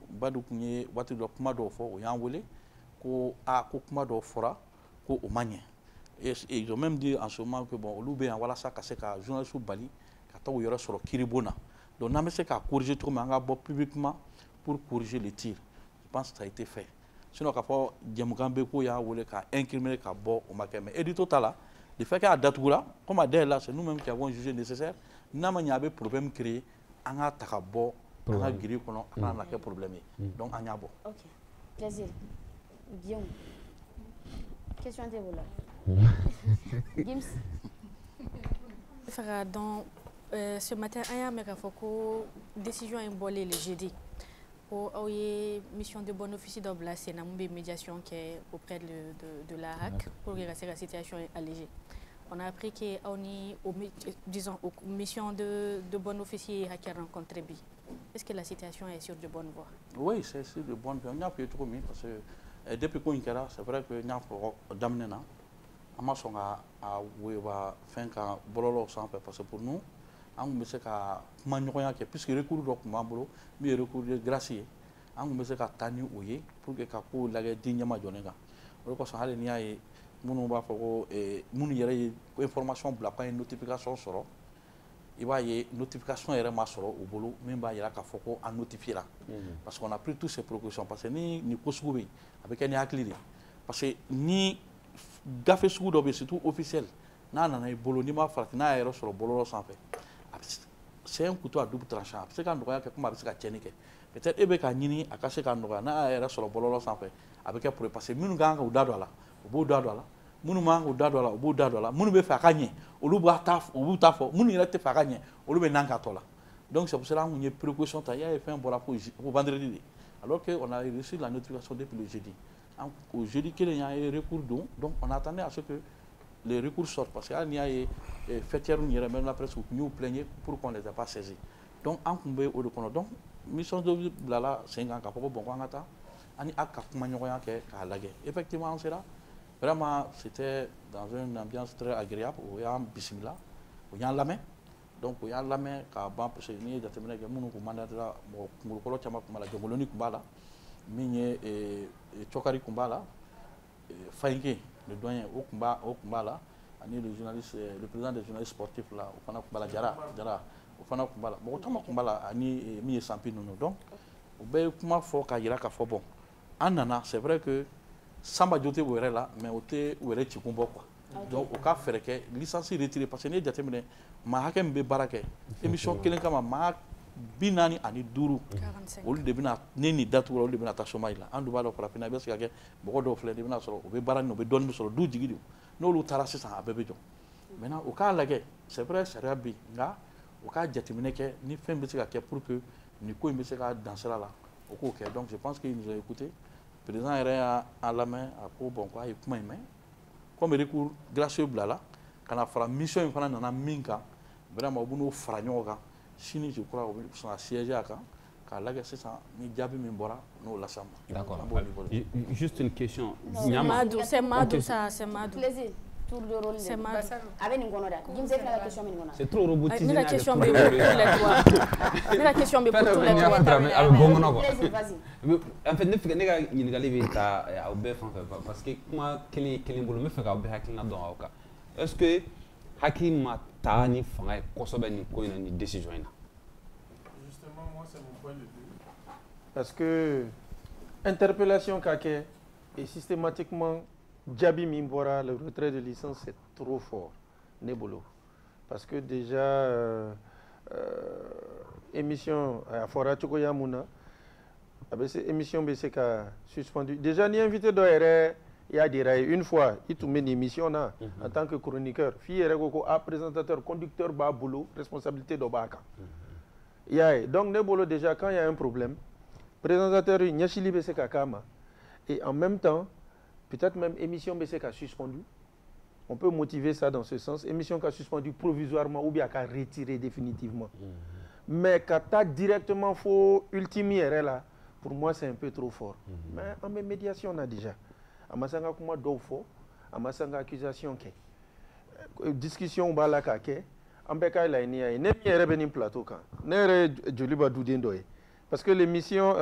qui est Watu de Kumado Fo, ou Yanwele, ko a Kumado Fora. Au Mani. Et ils ont même dit en ce moment que bon, l'Oubé en voilà ça, c'est qu'un journaliste Bali, qui a sur le Kiribona. Donc, on a essayé de corriger tout le monde publiquement pour corriger les tirs. Je pense que ça a été fait. Sinon, quand Djamgambeko y a incriminé qu'à bord au Maké. Mais édito là, le fait qu'il y a Datoura, comme à là, c'est nous-mêmes qui avons jugé nécessaire. Nous avons un problème créé, on a un bord, on a guéri, on a un problème. Donc, on a un bord. Ok. Plaisir. Guillaume. Question à vous là. Gims. Dans ce matin, il y a une décision imbolée le jeudi pour une mission de bon officier de la une médiation qui est auprès de la HAC pour que la situation est allégée. On a appris qu'on est disons aux missions de bon officier qui a rencontré Bi. Est-ce que la situation est sur de bonne voie? Oui, c'est sur de bonne voie. On a pu trop mis parce que depuis qu'on est là, c'est vrai que nous avons d'amener là. On a fait un bololo sans faire parce que pour nous, on a fait un manioya qui puisque recours donc mambolo, mais recours de gracier. On a fait un tani ouye pour que kapo la digne majonega. On a fait un niaï, mon va faire mon yere information pour la une notification sur. Il va y avoir notification RMA au boulot, même il y a un notifié là. Parce qu'on a pris toutes ces précautions. Parce que ni Kosoubé, avec un acte parce que ni Gafé Soudobé, c'est tout officiel. Non, boulot, ni ma frappe, n'a aéro sur le boulot sans fait. C'est un couteau à double tranchant. C'est quand on a comme avec la tchénique. Peut-être Ebeka Nini a caché quand on a aéro sur le boulot sans fait. Avec un pour passer, nous gang ou d'adola, au bout d'adola. Monument au dadola, au bout d'adola, Mounube fait gagner, au loup taf, au bout taf, Mounirate fait gagner, au loup nankatola. Donc c'est pour cela qu'on y a précaution, il y a fait un bon rapport pour vendredi. Alors qu'on a reçu la notification depuis le jeudi. Au jeudi, il y a un recours donc on attendait à ce que les recours sortent. Parce qu'il y a des fêtières, même la presse, nous plaignons pour qu'on ne les ait pas saisis. Donc, en combat au reconnaît. Donc, mission de Blala, c'est un cas pour bon, on attend. On a un cas effectivement, c'est là. Vraiment, c'était dans une ambiance très agréable où il y a un bismillah, où il y a la main. Donc, il y a la main qui a ban parce que nous avons terminé que nous commandons le colo chama kumala jongoloni kumbala, mine chokari kumbala, fainke le doyen au kumbala, ani le journaliste, le président des journalistes sportifs là, au fana kumbala jara, au fana kumbala. Bon, chama kumbala ani mine sampi nous donc, au ben comment faut qu'agira qu'à faut bon. Anana, c'est vrai que Samba Dioté ouere là, mais oté ouere chikumbo quoi. Donc au cas faire que licence retirée parce que ni jatemine ma hakem be barake émission kelen kama ma binani ani duru olu de bina neni datu olu de bina ta chômage là andu balo para pina beska ke bogo do fle de bina solo o be barani no be don solo du jigidi no lu tarasi sa abebe jo maintenant au cas là c'est vrai c'est rabi nga au cas jatemine ke ni fin beska ke pour que ni ko beska dans cela là au cas donc je pense qu'il nous a écouté. Le président est à la main, à quoi bon quoi, il peut même. Comme il recourt gracieux blala, quand on a fait la mission, il faut en a minka, vraiment au bout de fragnoga, si je crois qu'ils sont assiégés à quand, car là c'est ça, ni diable ni bora, nous la sommes. D'accord. Juste une question. C'est Madou, ça, c'est Madou. tour de rôle. C'est mal. Avec une gonoda. Dis-moi la question, c'est trop robotisé. La question est pour tous les trois. La question est pour tous les trois. En fait, ne fais que nous gagner ta au bef parce que moi quel boulot me fait qu'au bef hakina dans au cas. Est-ce que hakima ta ni fanga kosobe ni ko ni décision ina? Justement, moi c'est mon point de vue. Parce que interpellation kake et systématiquement Djabi Mimbora, le retrait de licence, c'est trop fort, Nebolo. Parce que déjà, émission à Fora Chokoyamuna, émission BCK suspendue. Déjà, ni invité d'ORE, il y a des une fois, il te met une émission là, en tant que chroniqueur. Fille présentateur, conducteur, boulot, responsabilité d'Obaka. Donc, Nebolo, déjà, quand il y a un problème, présentateur, il y a BCK Kama, et en même temps, peut-être même émission BC qui a suspendu. On peut motiver ça dans ce sens. Émission qui a suspendu provisoirement ou bien qui a retiré définitivement. Mais quand tu as directement faux ultime là, pour moi c'est un peu trop fort. Mais en médiation on a déjà. Amasanga kuma dofo, amasanga accusation ke. Discussion ba la ka ke. Ambeka la ni ay. Ne mi rebeni plateau kan. Ne Joliba Doudindoye. Parce que l'émission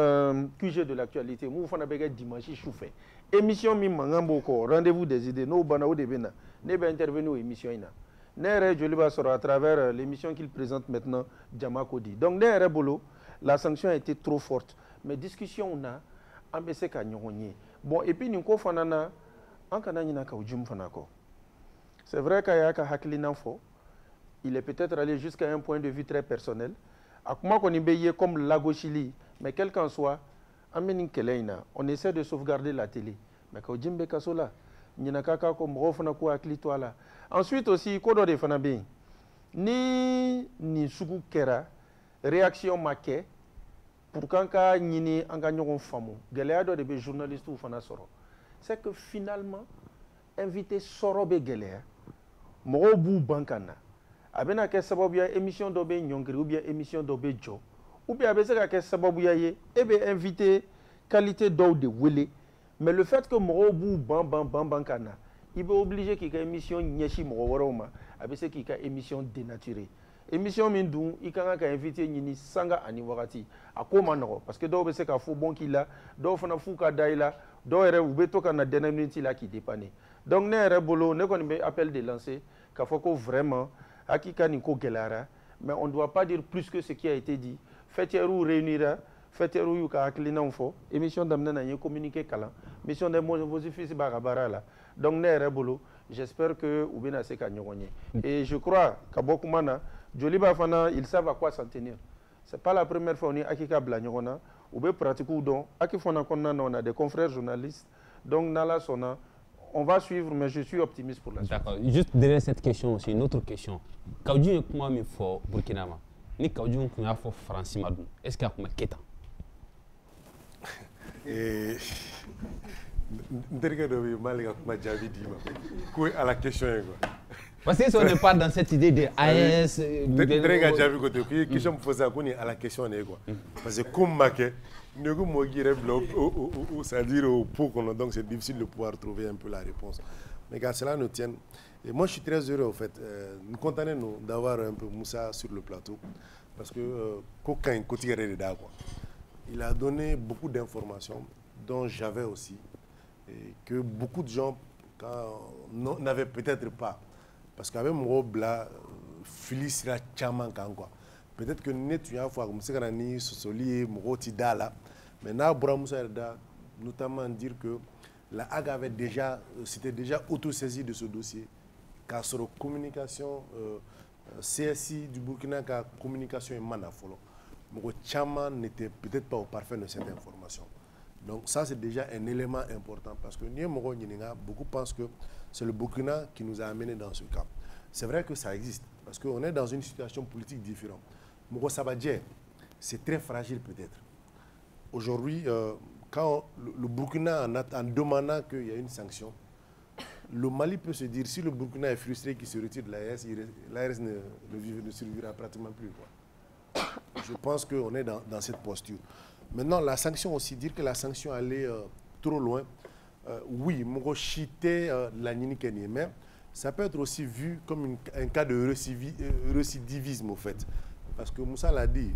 QG de l'actualité, nous faisons des dimanche chouffé. Émission mi mangamboko, rendez-vous des idées, nous banao de bena, ne ba intervenir aux émissions ina. Ne Joliba sera à travers l'émission qu'il présente maintenant, Djamakodi. Donc ne bolo, la sanction a été trop forte. Mais discussion on a, ambese ka nyonye. Bon et puis nous ko fanana, en kanana ka ujum fanako. C'est vrai qu'il y a ka haklina fo. Il est peut-être allé jusqu'à un point de vue très personnel. Comme Lago Chili, mais quel qu'en soit, on essaie de sauvegarder la télé. Mais quand Jimbe Kasola, ensuite aussi, ni Sugu Kera, réaction maquée, pour quand ni en famu, Galéado de journalistes ou fana soro. C'est que finalement, invité Sorobe Galea, Morobu Bankana. Abena ke sababu ya émission d'obé nyongri ou bien émission d'obé jo ou bien abese ka sababu ya ye ebe invité qualité d'eau de wele mais le fait que morobu bam kana il est obligé qu'il y ait émission nyeshi mororoma abese qu'il y ait émission dénaturée émission mindou il ka invité nyini sanga ani wakati akoma no parce que do bese ka fo bon kila do fana fu ka daila do ere ubeto kana denamniti la qui dépanner donc ne ere bolo ne koni be appel de lancer ka foko vraiment Akika Niko Gelara, mais on ne doit pas dire plus que ce qui a été dit. Faites-vous réunir, faites-vous yuka aklina info, émission d'amener à communiquer kala, mission de vos fils barabara là. Donc nere bolo, j'espère que Oubena Seka Nyonye. Et je crois qu'à Bokumana, Joliba Fana, ils savent à quoi s'en tenir. C'est pas la première fois on est Akika Blanyona, Oube pratiquement donc, Akifona Kona, on a des confrères journalistes, donc Nala Sona. On va suivre, mais je suis optimiste pour la suite. D'accord. Juste derrière cette question aussi, une autre question. Quand tu es comment il faut Burkina Faso, ni quand tu es faut France Madou, est-ce qu'il y a comment Keta? À la question parce que si on n'est pas dans cette idée de AS, à la question parce que comme c'est-à-dire au pot, donc c'est difficile de pouvoir trouver un peu la réponse. Mais quand cela nous tienne, et moi je suis très heureux en fait, nous contents d'avoir un peu Moussa sur le plateau, parce que il a donné beaucoup d'informations dont j'avais aussi, et que beaucoup de gens n'avaient peut-être pas. Parce qu'avec mon robe là, Félix Chaman Kangwa. Peut-être que nous avons fait comme ça, nous Sosoli, Moroti Dala. Mais nous avons notamment dire que la Hague avait déjà, s'était déjà auto-saisi de ce dossier. Car sur la communication, CSI du Burkina, la communication est manafolo. Moroti Chaman n'était peut-être pas au parfait de cette information. Donc ça c'est déjà un élément important parce que beaucoup pensent que c'est le Burkina qui nous a amenés dans ce cas. C'est vrai que ça existe parce qu'on est dans une situation politique différente. Moko Sabadje, c'est très fragile peut-être. Aujourd'hui, quand le Burkina, en demandant qu'il y ait une sanction, le Mali peut se dire si le Burkina est frustré qu'il se retire de l'AES, l'AES ne survivra pratiquement plus. Quoi. Je pense qu'on est dans cette posture. Maintenant, la sanction aussi, dire que la sanction allait trop loin, oui, Moko chité la Nini Kenye, mais ça peut être aussi vu comme un cas de récidivisme, au fait. Parce que Moussa l'a dit,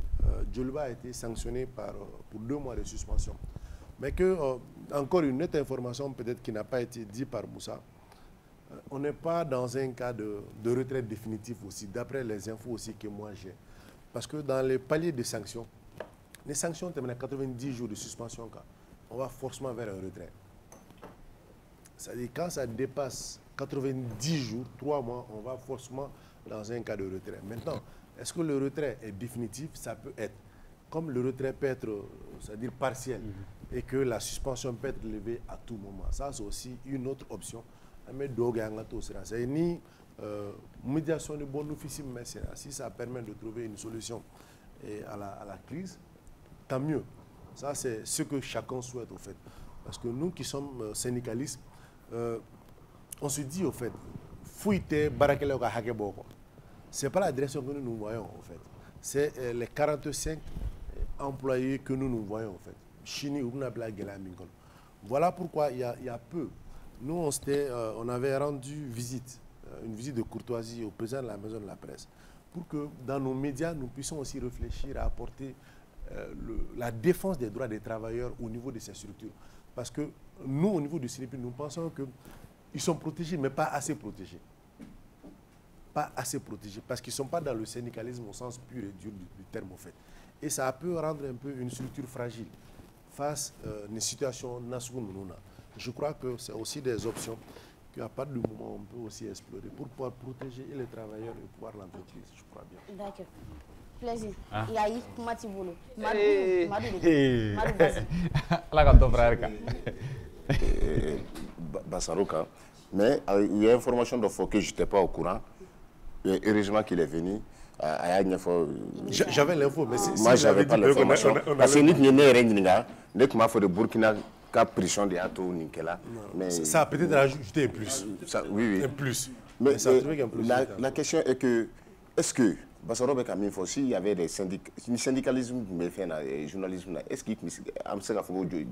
Djoliba a été sanctionné pour 2 mois de suspension. Mais que, encore une autre information peut-être qui n'a pas été dite par Moussa, on n'est pas dans un cas de retraite définitive aussi, d'après les infos aussi que moi j'ai. Parce que dans les paliers de sanctions, les sanctions terminent à 90 jours de suspension, on va forcément vers un retrait. C'est-à-dire quand ça dépasse 90 jours, 3 mois, on va forcément dans un cas de retrait. Maintenant, est-ce que le retrait est définitif? Ça peut être. Comme le retrait peut être, c'est-à-dire partiel, et que la suspension peut être levée à tout moment. Ça, c'est aussi une autre option. Mais c'est ni médiation de bon office, mais si ça permet de trouver une solution à la crise, tant mieux. Ça, c'est ce que chacun souhaite, au fait. Parce que nous qui sommes syndicalistes, on se dit, au fait, ce n'est pas la direction que nous voyons, en fait. C'est les 45 employés que nous voyons, en fait. Chini, voilà pourquoi il y a peu. Nous, on avait rendu visite, une visite de courtoisie au président de la Maison de la Presse, pour que dans nos médias, nous puissions aussi réfléchir à apporter la défense des droits des travailleurs au niveau de ces structures. Parce que nous, au niveau du CNP, nous pensons qu'ils sont protégés, mais pas assez protégés. Pas assez protégés, parce qu'ils ne sont pas dans le syndicalisme au sens pur et dur du terme, en fait. Et ça peut rendre un peu une structure fragile face à une situation nationale. Je crois que c'est aussi des options qu'à partir du moment où on peut aussi explorer pour pouvoir protéger les travailleurs et pouvoir l'entreprise, je crois bien. D'accord. Plaisir. Yahi, comment tu voulais? Bassaroka. Mais il y a une information de fois que je n'étais pas au courant. Et heureusement qu'il est venu. J'avais l'info, mais moi, je n'avais pas l'information. Parce que nous avons fait de Burkina pression de Ato Ninkela. Ça a peut-être rajouté un plus. Oui. Un plus. Mais la question est que, est-ce que, s'il y avait des syndicalisme, des journalisme, est-ce qu'il y a un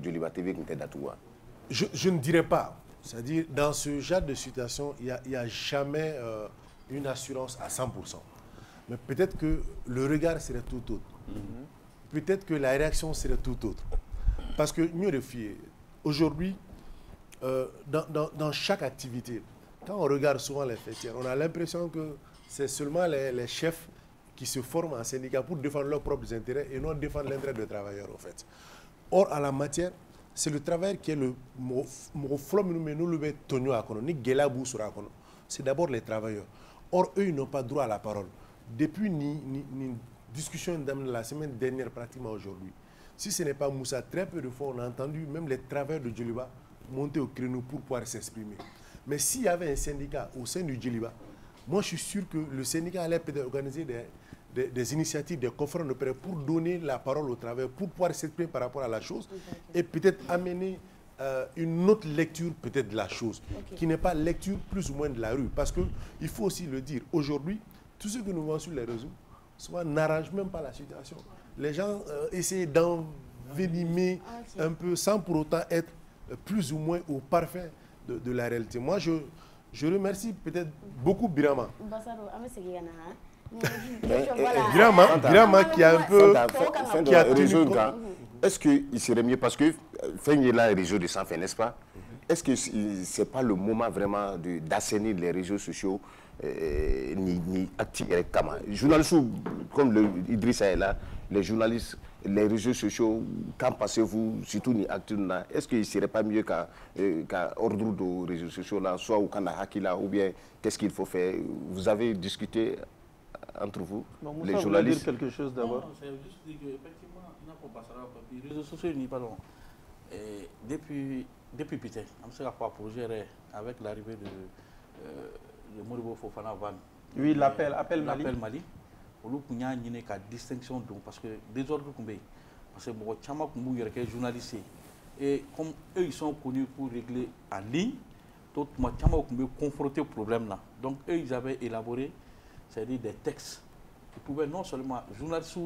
Djoliba TV qui était d'Atoua? Je ne dirais pas. C'est-à-dire, dans ce genre de situation, il n'y a jamais une assurance à 100%. Mais peut-être que le regard serait tout autre. Peut-être que la réaction serait tout autre. Parce que, mieux de fier, aujourd'hui, dans chaque activité, quand on regarde souvent les fêtières, on a l'impression que c'est seulement les chefs qui se forment en syndicat pour défendre leurs propres intérêts et non défendre l'intérêt des travailleurs, en fait. Or, à la matière, c'est le travail qui est le c'est d'abord les travailleurs. Or, eux, ils n'ont pas droit à la parole. Depuis une discussion de la semaine dernière, pratiquement aujourd'hui, si ce n'est pas Moussa, très peu de fois, on a entendu même les travailleurs de Djoliba monter au créneau pour pouvoir s'exprimer. Mais s'il y avait un syndicat au sein du Djoliba, moi, je suis sûr que le syndicat allait peut-être organiser des initiatives, des conférences de presse pour donner la parole aux travailleurs, pour pouvoir s'exprimer par rapport à la chose et peut-être amener une autre lecture peut-être de la chose, qui n'est pas lecture plus ou moins de la rue. Parce qu'il faut aussi le dire, aujourd'hui, tout ce que nous voyons sur les réseaux, souvent n'arrange même pas la situation. Les gens essayent d'envenimer un peu sans pour autant être plus ou moins au parfait de la réalité. Moi, je remercie peut-être beaucoup Birama. Birama qui a un peu... qui a tenu... Est-ce qu'il serait mieux, parce que il y a là les réseaux de sang-fait, n'est-ce pas? Est-ce que ce n'est pas le moment vraiment d'assainir les réseaux sociaux ni actifs journalistes comme Idrissa est là, les journalistes, les réseaux sociaux, quand passez-vous, surtout ni actifs, est-ce qu'il ne serait pas mieux qu'à ordre de réseaux sociaux là, soit au Canada Hakila, ou bien qu'est-ce qu'il faut faire? Vous avez discuté entre vous, les journalistes? Dire quelque chose d'abord. Non, c'est juste dire qu'effectivement, il n'a pas passé les réseaux sociaux, depuis Pété, on s'est approché avec l'arrivée de Moribo Fofana Van. Oui, l'appel Mali. L'appel Mali. Il y a une distinction, parce que désordre parce que beaucoup de gens sont journalistes. Et comme eux, ils sont connus pour régler en ligne, d'autres sont confrontés au problème là. Donc eux, ils avaient élaboré, c'est-à-dire des textes qui pouvaient non seulement journalistes,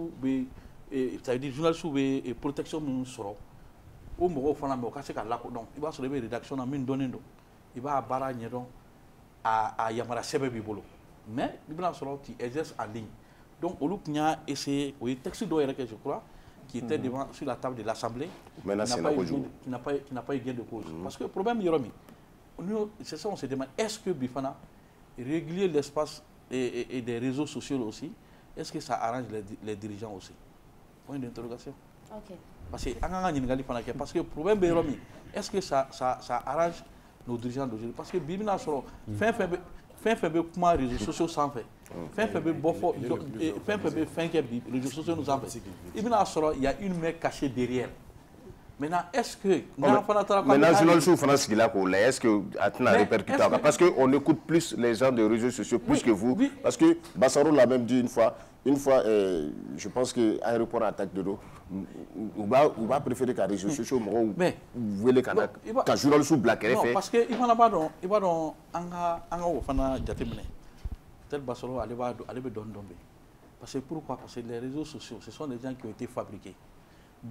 c'est-à-dire journalistes et protection de soro. Au moment où on a donc il va se lever rédaction dans une donnée, il va à Bara Niedon à Yamara Sebe Bibolo. Mais tu exerces en ligne. Donc, on a essayé, il y a un texte que je crois, qui était devant, sur la table de l'Assemblée, qui n'a pas eu gain de cause. Parce que le problème, c'est ça, on se demande, est-ce que Bifana, régulier l'espace et des réseaux sociaux aussi, est-ce que ça arrange les dirigeants aussi? Point d'interrogation. Ok. Parce que le problème, est-ce que ça arrange nos dirigeants d'aujourd'hui? Parce que Bibina sort fin les réseaux sociaux sans fait. Fin les réseaux sociaux nous en fait. Il y a une main cachée derrière. Maintenant, est-ce que... Maintenant, est-ce que Atna répercute? Parce qu'on écoute plus les gens des réseaux sociaux plus que vous. Parce que Bassaro l'a même dit une fois, je pense qu'Aéroport attaque de l'eau. On va préférer qu'à réseaux sociaux, vous voulez qu'un journal sous Black RFA. Non, parce qu'il va dans un tel Bassaro, allez me donner. Parce que pourquoi? Parce que les réseaux sociaux, ce sont des gens qui ont été fabriqués.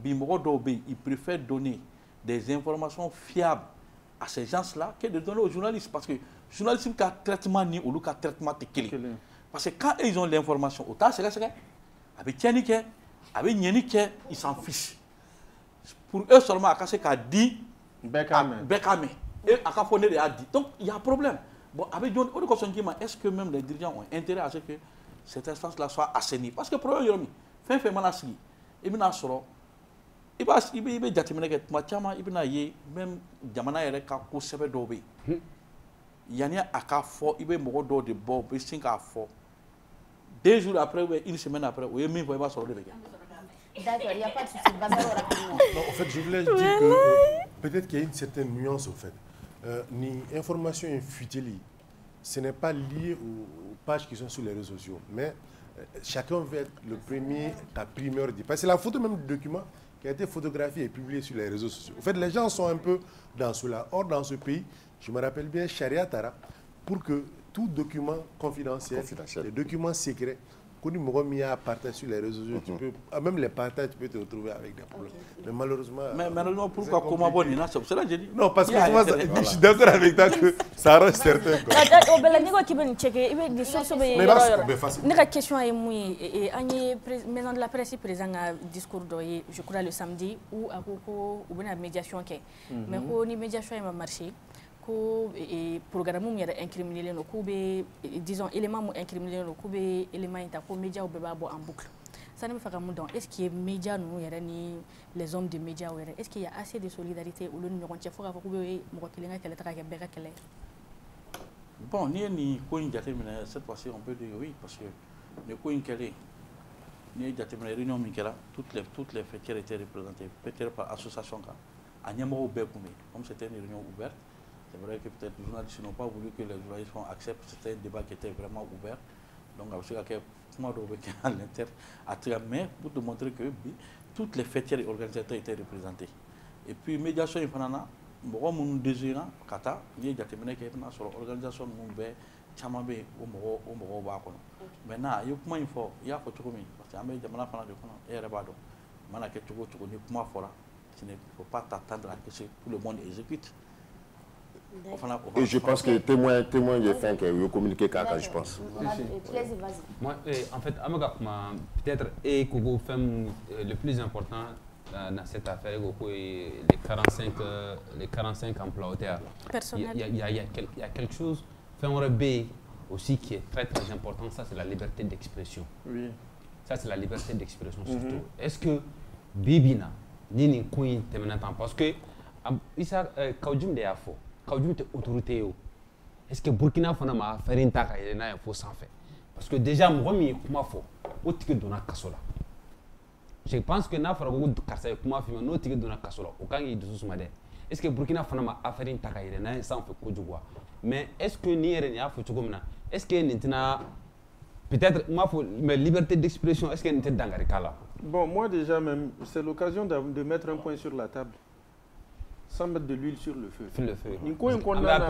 Ils préfèrent donner des informations fiables à ces gens-là que de donner aux journalistes. Parce que les journalistes ont un traitement ni ou un traitement technique. Parce que quand ils ont l'information, autant c'est ça, avec Tianike, avec Nianike, ils s'en fichent. Pour eux seulement, à ce qu'a dit Bekame, et à Kafoné a dit. Donc il y a un problème. Bon, avec John, est-ce que même les dirigeants ont intérêt à ce que cette instance-là soit assainie? Parce que le problème, fait Manassi, et bien il va même Jamana et Reka ko sebe dobe. Yani aka fo ibe mo do de bob be sink a fo. 2 jours après ou une semaine après, ou même va pas sortir de gars. D'accord, il n'y a pas de souci. En fait, je voulais dire que peut-être qu'il y a une certaine nuance au fait. Ni information infutile, ce n'est pas lié aux pages qui sont sur les réseaux sociaux, mais chacun veut être le premier à primeur. Parce que c'est la photo même du document qui a été photographié et publié sur les réseaux sociaux. En fait, les gens sont un peu dans cela. Or, dans ce pays, je me rappelle bien, Sharia Tara, pour que tout document confidentiel, les documents secrets, qu'on mis à partager sur les réseaux sociaux, tu peux, même les partages, tu peux te retrouver avec des problèmes. Mais malheureusement, pourquoi comment bon, c'est cela que j'ai dit. Non, parce que je suis d'accord avec toi que ça rend certain. La question est maison de la presse présent un discours je crois le samedi où à Coco ou une médiation qui mais où une médiation a marché et programme mu yɛrɛ incriminé no k'u bɛ disons élément mu incriminé no k'u bɛ élément in ta ko média bɛɛ b'a bɔ en boucle ça ne me fait pas mun dɔn est-ce qu'il y a média ninnu yɛrɛ ni les hommes de médias yɛrɛ est-ce qu'il y a assez de solidarité olu ni ɲɔgɔn cɛ fo k'a fɔ k'u bɛ mɔgɔ kelen ka kɛlɛ ta ka kɛ bɛɛ ka kɛlɛ. Bon ni ye nin ko in jateminɛ cette fois-ci on peut dire oui parce que nin ko in kɛlen ni ye jateminɛ réunion min kɛra toutes les fêtières étaient représentées peut-être par association kan a ɲɛmɔgɔw bɛɛ kun bɛ comme c'était une réunion ouverte. C'est vrai que peut-être les journalistes n'ont pas voulu que les journalistes acceptent. C'était un débat qui était vraiment ouvert. Donc, à l'intérieur, mais pour te montrer que toutes les fêtières et organisateurs étaient représentés. Et puis, médiation, il y a un désir, Kata, il y a une organisation qui a maintenant, il y a un peu il ne faut pas t'attendre à ce que tout le monde exécute. Et je pense que témoin de fin que vous communiquez quand je pense. Moi, en fait, peut-être le plus important dans cette affaire, les 45 emplois au théâtre. Il y a quelque chose, aussi qui est très très important, ça c'est la liberté d'expression. Oui. Ça c'est la liberté d'expression surtout. Est-ce que Bibina, Nini Kouin, parce que Issa Kaudjum de Afo. Autorité est-ce que Burkina Faso m'a fait une taque et n'a pas sans fait parce que déjà moi mi comment faut au ticket de la casola je pense que n'a pas beaucoup cassa comment fait no ticket de la casola au quand il douce madé est-ce que Burkina Faso m'a fait une taque et n'a sans fait quoi du quoi mais est-ce que ni rien faut comme ça est-ce que n'était peut-être moi faut mais liberté d'expression est-ce que n'était dans le cas là bon moi déjà même c'est l'occasion de mettre un point sur la table sans mettre de l'huile sur le feu. On a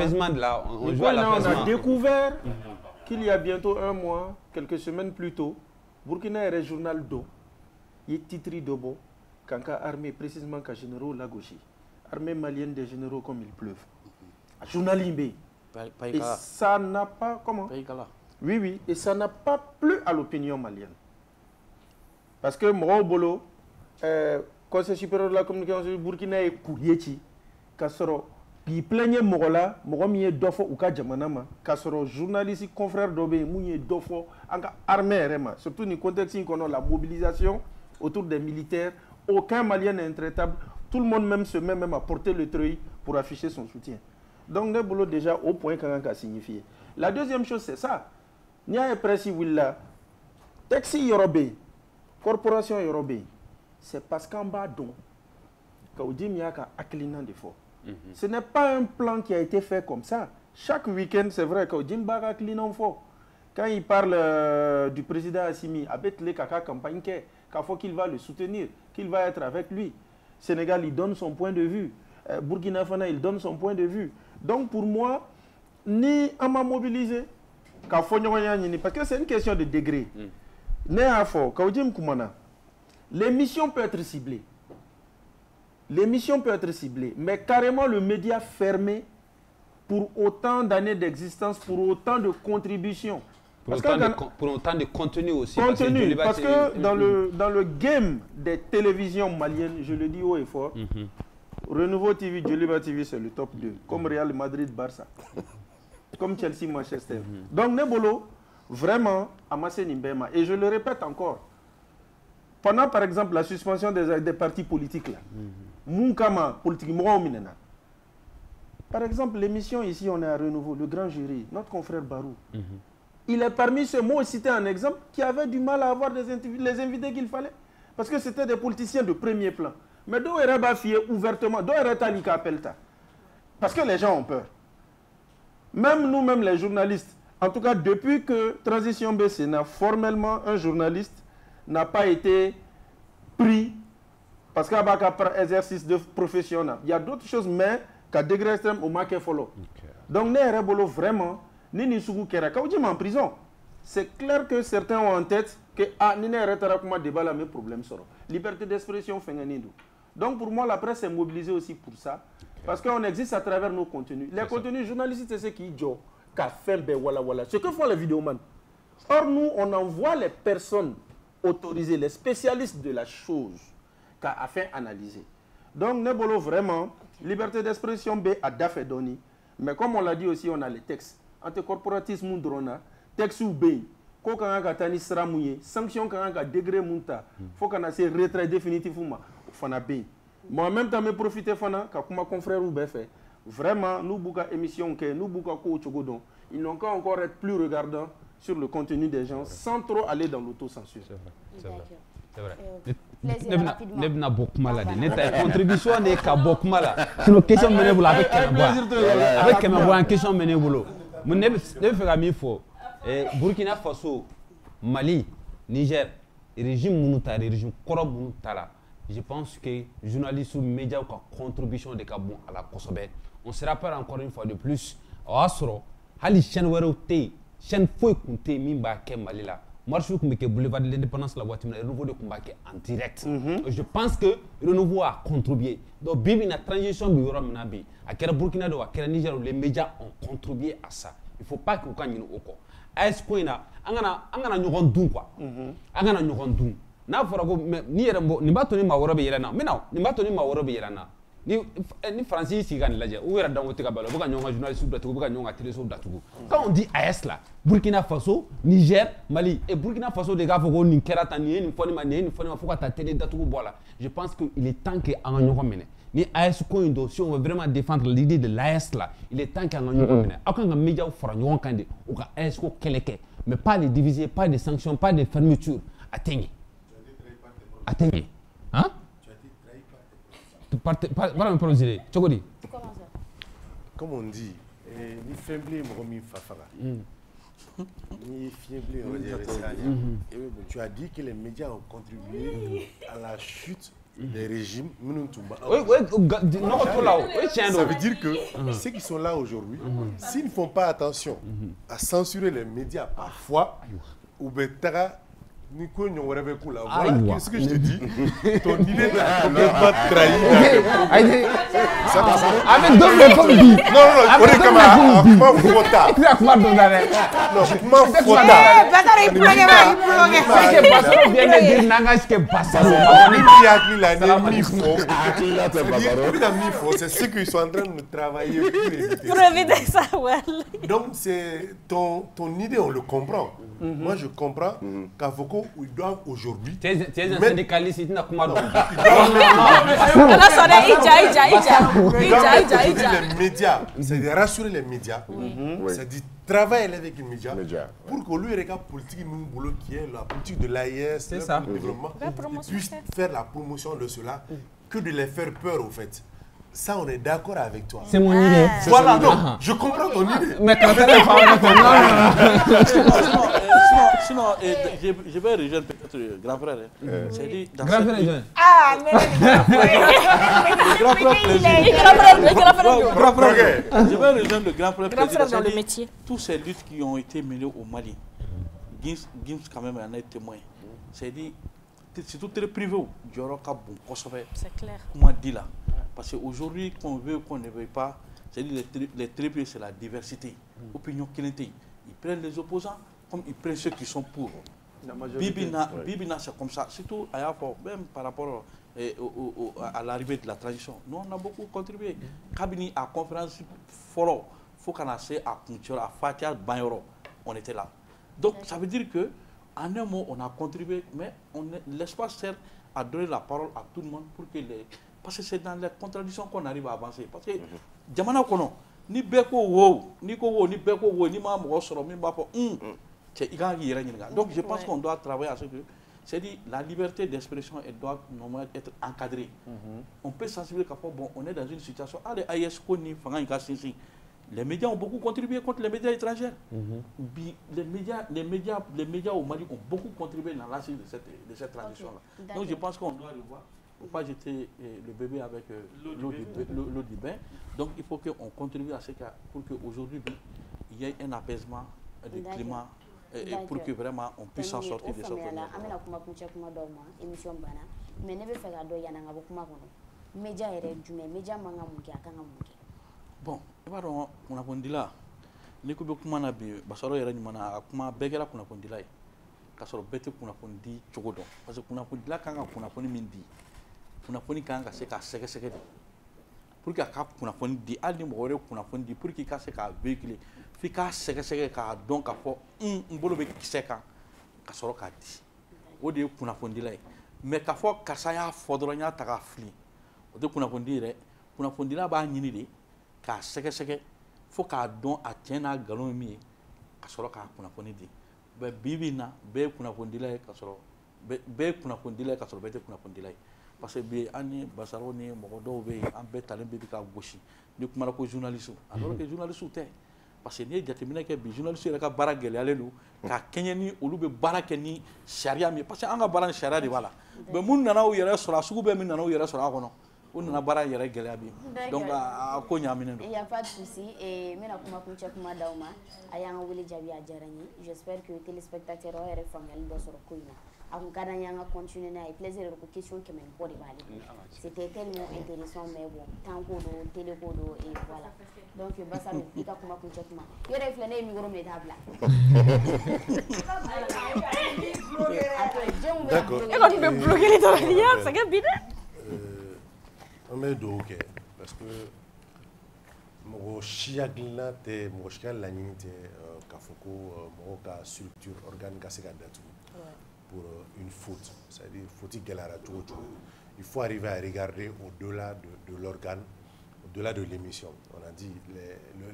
découvert qu'il y a bientôt 1 mois, quelques semaines plus tôt, Burkina est journal d'eau, il est titré d'Obo, quand armée précisément qu'à généraux Lagoshi, armée malienne des généraux comme il pleuve. Journal Imbé, Et ça n'a pas... Comment? Oui, et ça n'a pas plu à l'opinion malienne. Parce que Moro Bolo, Conseil supérieur de la communication du Burkina est Kourieti, Kassoro, qui plaignait Morola, Moromie Dofo ou Kadjamanama, Kassoro, journaliste, confrère d'Obé, Mouye Dofo, armée, surtout dans le contexte où la mobilisation autour des militaires, aucun Malien n'est intraitable, tout le monde même se met même à porter le treuil pour afficher son soutien. Donc, le boulot déjà au point qu'on a signifié. La deuxième chose, c'est ça. Il y a un précis Willa, Taxi Yorobé, Corporation Yorobé, c'est parce qu'en bas, donc, il y a un client de fort. Ce n'est pas un plan qui a été fait comme ça. Chaque week-end, c'est vrai qu'il y a un client fort. Quand il parle du président Assimi, avec les caca campagne, qu'il faut qu'il va le soutenir, qu'il va être avec lui. Sénégal, il donne son point de vue. Burkina Faso, il donne son point de vue. Donc pour moi, ni on m'a mobilisé, parce que c'est une question de degré. L'émission peut être ciblée. L'émission peut être ciblée, mais carrément le média fermé pour autant d'années d'existence, pour autant de contributions. Pour autant de contenu aussi. Contenu, parce que dans le game des télévisions maliennes, je le dis haut et fort, Renouveau TV, Djoliba TV, c'est le top 2, comme Real Madrid, Barça, comme Chelsea, Manchester. Donc Nebolo, vraiment, amassé Nimbema. Et je le répète encore, pendant par exemple la suspension des partis politiques, là, Munkama, politique, par exemple, l'émission ici, on est à Renouveau, le grand jury, notre confrère Barou. Il est parmi ceux, moi cité un exemple, qui avait du mal à avoir les invités qu'il fallait. Parce que c'était des politiciens de premier plan. Mais d'où est bafié ouvertement, d'où est Talika Pelta? Parce que les gens ont peur. Même nous-mêmes, les journalistes, en tout cas depuis que Transition BC, formellement, un journaliste n'a pas été pris parce qu'il y a un exercice de professionnel. Il y a d'autres choses, mais qu'à degré extrême, au marqué follow. Donc, nous vraiment, ni Sougou Kera, quand on en prison, c'est clair que certains ont en tête que Nine Retarakuma débat là, mes problèmes seront. Liberté d'expression, Fenganindou. Donc, pour moi, la presse est mobilisée aussi pour ça, parce qu'on existe à travers nos contenus. Les contenus journalistes, c'est ce qui disent, ce que font les vidéomans. Or, nous, on envoie les personnes autorisées, les spécialistes de la chose, afin d'analyser. Donc, Nebolo, vraiment, liberté d'expression B à Dafé Doni. Mais comme on l'a dit aussi, on a les textes. Anticorporatisme drona, texte ou B, ko kan ka tani sra mouye, sanction kan ka degré munta, faut qu'on a ces retrait définitivement fana B. Moi en même temps me profiter fana ka kuma confrère ou fait. Vraiment nous bouka émission que nous bouka ko chogodon, ils n'ont qu'à encore être plus regardants sur le contenu des gens sans trop aller dans l'autocensure. C'est vrai. C'est vrai. Nebna bokuma la neta contribution ne ka bokuma la. Sinon question menée boula avec Kemaba. Avec Kemaba en question menée boulot. Mon ne fait mi fo Burkina Faso, Mali, Niger, régime Mounuta, régime Korob Mounutala. Je pense que les journalistes ou les médias ont une contribution de Kabon à la Kosobe. On se rappelle encore une fois de plus, à Asro, Hali chaîne Werote, chaîne Foy Kunte, Mimba Kem Malila. Moi, je trouve que le boulevard de l'indépendance, la voiture, le renouveau de combat en direct. Je pense que le renouveau a contribué. Donc, Bibi, la transition, à quel Burkina Faso, à quel Niger, les médias ont contribué à ça. Il ne faut pas qu'on gagne au corps. Est-ce qu'on a un quoi? N'a pas ni ni batoni ma woro be yelana mina ni batoni ma woro be yelana ni Francis si gagne la ou era dango tika balo buka nyonga journaliste da tugu buka nyonga télé so da tugu quand on dit AS là Burkina Faso Niger Mali et Burkina Faso des gars faut ni kerata ni foni ma faut ta télé da tugu bola je pense que il est temps que en nyonga mene ni AS ko indo si on veut vraiment défendre l'idée de l'AS là il est temps qu'en nyonga mene akanga média fora nyonga kande ou ka AS ko keleke mais pas les diviser pas de sanctions pas de fermeture atteignez. Attendez. Hein? Par un projet. Comme on dit, ni faible, ni fafara. Ni faible, on dirait ça. Tu as dit que les médias ont contribué à la chute des régimes. Ça veut dire que ceux qui sont là aujourd'hui, s'ils ne font pas attention à censurer les médias parfois, ou bien Voilà ce que je te dis. Ton idée n'a pas trahi. Avec d'autres comme dit. Non, on est comme un fota. Non, fota. C'est ce qu'ils sont en train de travailler pour éviter ça. Donc, c'est ton idée, on le comprend. Moi, je comprends qu'à Foko, ils doivent aujourd'hui. Tu es un syndicaliste, tu n'as pas de les médias, c'est de rassurer les médias, c'est de travailler avec les médias pour que lui, regarde politique, nous, boulot qui est la politique de l'AIS, le développement, puisse faire la promotion de cela, que de les faire peur, au fait. Ça, on est d'accord avec toi. C'est mon idée. Voilà, non, je comprends ton idée. Mais quand elle est sinon, je vais rejoindre peut-être le grand frère. C'est-à-dire, grand frère, ah, mais je vais rejoindre le grand frère. Grand frère dans le métier. Toutes ces luttes qui ont été menées au Mali, Gims quand même en est témoin. C'est-à-dire, c'est tout très privé. C'est clair. Comment dire là? Parce qu'aujourd'hui, qu'on veut, qu'on ne veut pas, c'est-à-dire les triples, c'est la diversité. Opinion qualité. Ils prennent les opposants comme ils prennent ceux qui sont pour. Bibina, c'est comme ça. Surtout même par rapport à l'arrivée de la transition. Nous, on a beaucoup contribué. Kabini à conférence follow, faut qu'on ait à Kunchora, à Fatia, Bayoro, on était là. Donc, ça veut dire que en un mot, on a contribué, mais l'espace sert à donner la parole à tout le monde pour que les... Parce que c'est dans les contradictions qu'on arrive à avancer. Parce que, Djamana Kono, ni Beko Wo, ni Kowo, ni Beko Wo, ni Mambo Soro, ni Bafo, donc je pense qu'on doit travailler à ce que. C'est-à-dire, la liberté d'expression doit normalement être encadrée. On peut sensibiliser qu'à bon, on est dans une situation. Les médias ont beaucoup contribué contre les médias étrangers. Les médias au Mali ont beaucoup contribué dans la suite de cette transition-là. Donc je pense qu'on doit le voir. Il ne faut pas jeter le bébé avec l'eau du bain. Donc il faut qu'on contribue à ce cas pour qu'aujourd'hui, il y ait un apaisement du climat et pour que vraiment on puisse s'en sortir de cette problème. Bon, il va y avoir un condila. Ni ko be kuma na bi basaro yɛrɛ ɲuman na kuma bɛɛ kɛra kunnafoni dila ye ka sɔrɔ bɛɛ tɛ kunnafoni di cogo dɔn parce que kunnafoni dila kan ka kunnafoni min di kunnafoni kan ka se k'a sɛgɛsɛgɛ de pour que a ka kunnafoni di hali ni mɔgɔ wɛrɛ kunnafoni di pour que i ka se k'a véhiculer f'i k'a sɛgɛsɛgɛ k'a dɔn k'a fɔ n bolo bɛ kisɛ kan ka sɔrɔ k'a di o de ye kunnafoni dila ye mais k'a fɔ karisa y'a fɔ dɔrɔn n y'a ta k'a fili o tɛ kunnafoni di yɛrɛ kunnafoni dila b'a ɲini de k'a sɛgɛsɛgɛ fo k'a dɔn a tiɲɛ n'a nkalon ye min ye ka sɔrɔ k'a kunnafoni di mais bi bi in na bɛɛ ye kunnafoni dila ye ka sɔrɔ bɛɛ ye kunnafoni dila ye ka sɔrɔ bɛɛ tɛ kunnafoni dila ye parce que bi an ni basaraw ni mɔgɔ dɔw bɛ yen an bɛɛ talen bɛ ka gosi ni kumana ko journaliste alors que journaliste tɛ parce que n'i ye jateminɛ kɛ bi journaliste yɛrɛ ka baara gɛlɛyalen don ka kɛɲɛ ni olu bɛ baara kɛ ni sariya min ye parce que an ka baara ni sariya de b'a la mais minnu nana u yɛrɛ sɔrɔ a sugu bɛɛ min nana u yɛrɛ sɔrɔ a kɔnɔ o nana baara yɛrɛ gɛlɛya bi donc a ko ɲaaminen don. Il y a pas de souci et n bɛna kuma kuncɛ kuma d'aw ma a y'an ka wele jaabi a diyara n ye j'espère que téléspectateur aw yɛrɛ faamuyali dɔ sɔrɔ ko in na a kun ka d'an ye an ka continuer n'a ye plaisir de ko question kɛmɛ ni kɔ de b'ale bolo c'était tellement intéressant mais bon temps ko don télé ko don et voilà donc Basaru i ka kuma kuncɛ kuma yɔrɔ filɛ ne ye micro minɛ t'a bila. D'accord. E kɔni bɛ bloquer ni dɔrɔn ni y'a sɛgɛn bi dɛ. On met do ok parce que mɔgɔ si hakilina tɛ mɔgɔ si ka laɲini tɛ k'a fɔ ko mɔgɔ ka structure organique ka se ka datugu pour une faute c'est-à-dire faute gɛlɛyara cogo cogo il faut arriver à regarder au-delà de l'organe au-delà de l'émission on a dit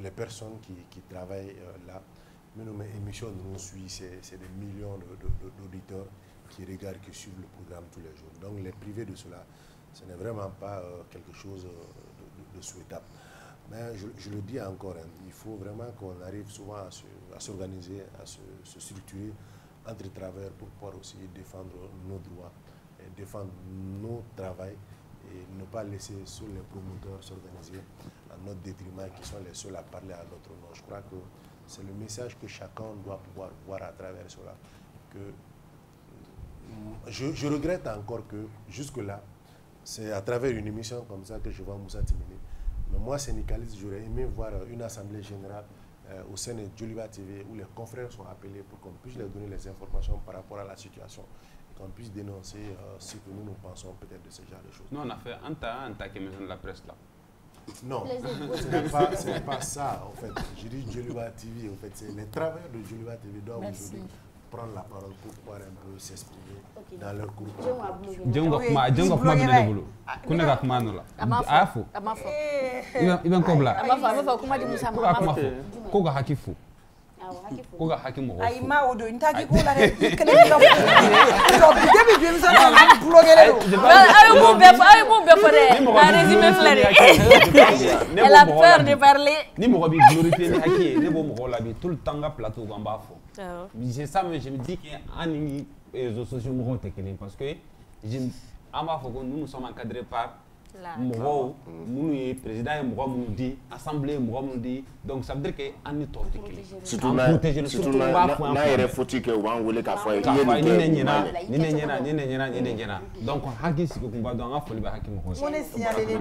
les personnes qui travaillent là minnu bɛ émission ninnu suit c'est des millions d'auditeurs qui regardent qui suivent le programme tous les jours donc les privés de cela ce n'est vraiment pas quelque chose de souhaitable. Mais je le dis encore, il faut vraiment qu'on arrive souvent à s'organiser, à se structurer entre travers pour pouvoir aussi défendre nos droits, et défendre nos travails et ne pas laisser seuls les promoteurs s'organiser à notre détriment qui sont les seuls à parler à notre nom. Je crois que c'est le message que chacun doit pouvoir voir à travers cela, que Je regrette encore que jusque-là, c'est à travers une émission comme ça que je vois Moussa Timini. Mais moi, syndicaliste, j'aurais aimé voir une assemblée générale au sein de Djoliba TV où les confrères sont appelés pour qu'on puisse leur donner les informations par rapport à la situation et qu'on puisse dénoncer ce que nous pensons peut-être de ce genre de choses. Non, on a fait un tas qui maison de la presse là. Non, ce n'est pas ça en fait. Je dis Djoliba TV, en fait, c'est les travailleurs de Djoliba TV doivent aujourd'hui prendre la parole pour pouvoir un peu s'exprimer dans leur groupe. Koga haki mo ay ma odo intaki ko la rek kele do debi jëm sa na blogué ay mo be fere la résumé flairé elle a peur de parler ni mo bi glorifier ni haki ne bo mo la bi tout le temps ga plateau ga mbafo c'est ça mais je me dis que ani réseaux sociaux mo tekene parce que nous sommes encadrés par Mouro, Mounou, président Mouroum dit, assemblée Mouroum dit, donc ça veut dire qu'on est tortiqué. Surtout là, il est foutu que on voulait qu'à faire. Donc Haki si qu'on va dans un folie Haki Mouroum. On est signalé les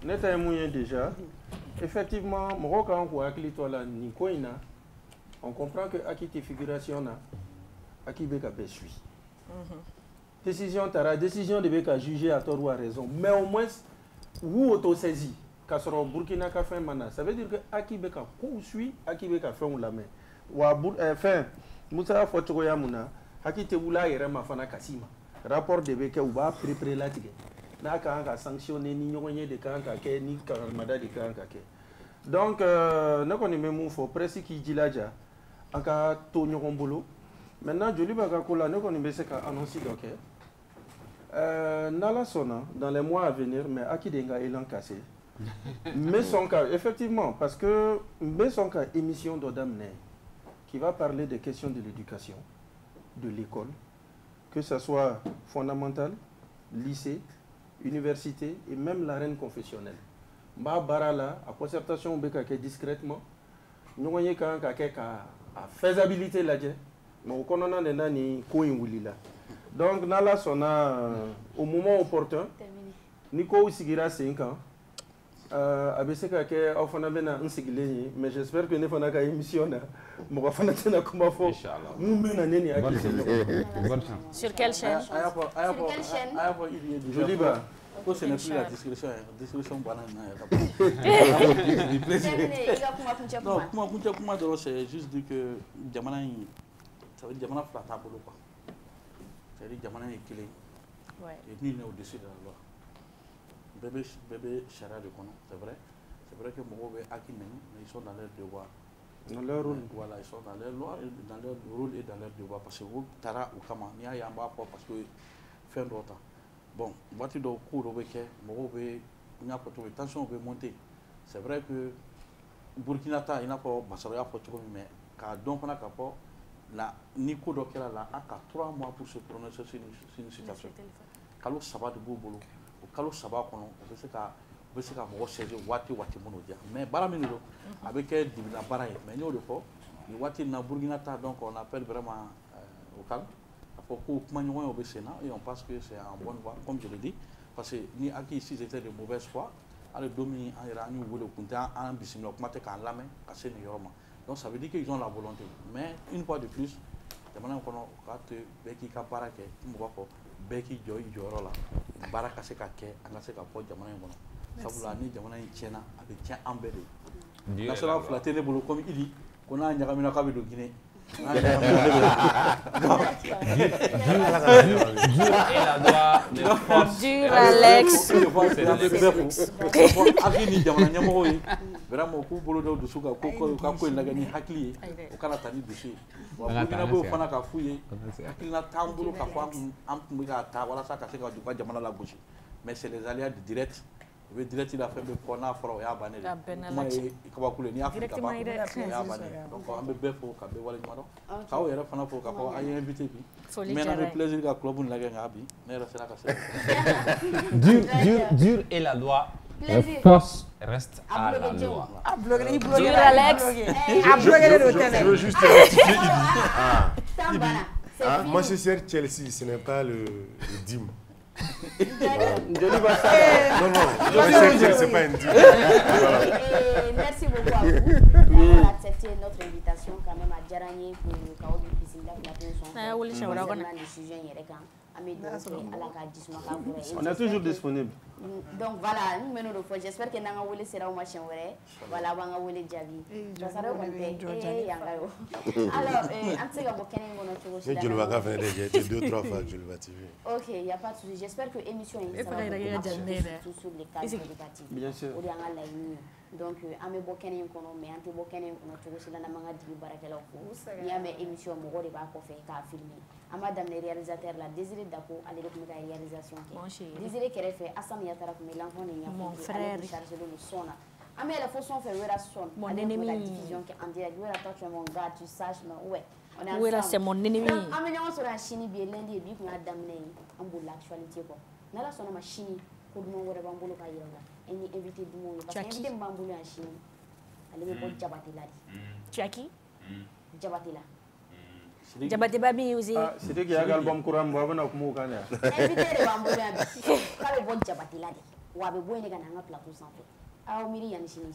Neta moyen déjà. Effectivement, Mouroum quand on voit là, Nikoina, on comprend que Haki tes figurations là, Haki Beka suit. Décision Tara, décision de Beka juger à tort ou à raison, mais au moins vous auto-saisi, car sur Burkina Faso mana, ça veut dire que Aki Beka poursuit, Aki Beka fait on la main. Ou à fin, Moussa Fotoya Muna, Aki Teboula et Rema Fana Kasima, rapport de Beka ou va préparer la tige. N'a qu'à sanctionner ni n'yonye de Kankake ni Karamada de Kankake. Donc, nous connaissons même faut presque qui dit là déjà, en cas Tonio Rombolo. Maintenant, je lui ai annoncé dans les mois à venir, mais à qui denga élan cassé. Mais son cas, effectivement, parce que mais son cas émission d'Odamne qui va parler des questions de l'éducation, de l'école, que ce soit fondamental, lycée, université et même l'arène confessionnelle. Ma barala à concertation discrètement, nous voyons qu'à faisabilité là. Mais au Canada, on a ni donc, Nala sona au moment opportun, Nico Sigira 5 ans, Abeseka ke ofana bena unsigileni, mais j'espère que ne fana ka émission na, mo fana tena kuma fo. Inchallah. Nous mena neni aki. Sur quelle chaîne? Joli ba. Ce n'est plus la discussion, banane. Non, comment c'est juste dire que Jamana ça veut dire que Jamana flatta bolo quoi. C'est-à-dire que Jamana est clé. Et nul n'est au-dessus de la loi. Bébé Chara de Kono, c'est vrai. C'est vrai que Mogo et Akinen, ils sont dans leur devoir. Dans leur rôle. Voilà, ils sont dans leur loi, dans leur rôle et dans leur devoir. Parce que vous, Tara ou Kama, il y a un bas parce que fin d'autre. Bon, voiture de cours au Béquet, Mogo et tension veut monter. C'est vrai que Burkina Faso, il n'a pas Bassaria pour tout, mais quand donc on a capot. La Nico Dokela là a 3 mois pour se prononcer sur une situation. Kalo Saba de Boubolo, ou Kalo Saba Kono, on veut se faire saisir Wati Monodia. Mais Baramino, avec Divina Baraye, mais nous le faut, le Wati na Burginata, donc on appelle vraiment au calme. Pour que Magnon au Sénat, et on pense que c'est en bonne voie, comme je l'ai dit, parce que ni Aki ici c'était de mauvaise foi, à le dominer en Iran, nous voulons compter en Bissimlo, Maté quand la main, casser New York. Donc ça veut dire qu'ils ont la volonté. Mais une fois de plus, quand Beki Kaparake, Beki Joy Jorola, Baraka Sekake, Anaseka Pot Jamana. Ça vous l'a dit, Jamana Tchena, avec Tien Ambele. National Flaté les boulot comme il dit, qu'on a un Yaramina Kabe de Guinée. Dur Alex. Vraiment, pour bolo de souka, kako il n'a gagné hakli, au Canada ni dossier. Burkina Faso fana ka fouiller, hakli na tambulo ka fa ampuga ta wala sa ka se ka du ka jamana la bouche. Mais c'est les aléas directs. Le direct il a fait le corona foro ya bané. Moi il va couler ni Afrique ba. Ya bané. Donc on be befo ka be wala maro. Ka o yera fana fo ka fa ay invité bi. Mais on a plaisir ka club la gagne abi. Mais reste là ka se. Dur est la loi. Plaisir. La force reste à la loi. Je veux juste rectifier Ibi. Manchester Chelsea, ce n'est pas le DIM. Non, c'est pas une DIM. Merci beaucoup à vous d'avoir accepté notre invitation quand même à Djarani pour le chaos du Piscine. On est toujours disponible. Donc voilà, nous menons le fois. J'espère que nous allons sera au machin. Voilà, on va aller Javi. Alors, je ne vais pas faire j'ai été 2-3 fois je le vais TV. Ok, il n'y a pas de souci. J'espère que l'émission est sur les cadres éducatifs. Bien sûr. Donc, ame bokene kono me ante bokene kono to sila na manga digi barakela ko ya me émission mo gode ba ko fe ka filmer amadame le réalisateur la Désiré Dako ale ko ka réalisation ki Désiré kere fe Assam ya taraf me l'enfant ni ya mon frère chargé de sona ame la façon fait wera son mon ennemi la diffusion qui en direct wera toi tu es mon gars tu saches mais ouais on est wera c'est mon ennemi ame nyon sur la chini bi lundi bi ko adamne ambu l'actualité ko na la sona ma chini ko dum wora bambulu ka yira et invité du monde parce que invité Mbamboulou en Chine elle est bonne Jabatila tu as qui Jabatila Jabate Babi aussi c'est qui a album courant boba na kumu kana invité de Mbamboulou ka be bonne Jabatila de wa be bonne ga na plateau sans fait a o miri yani Chine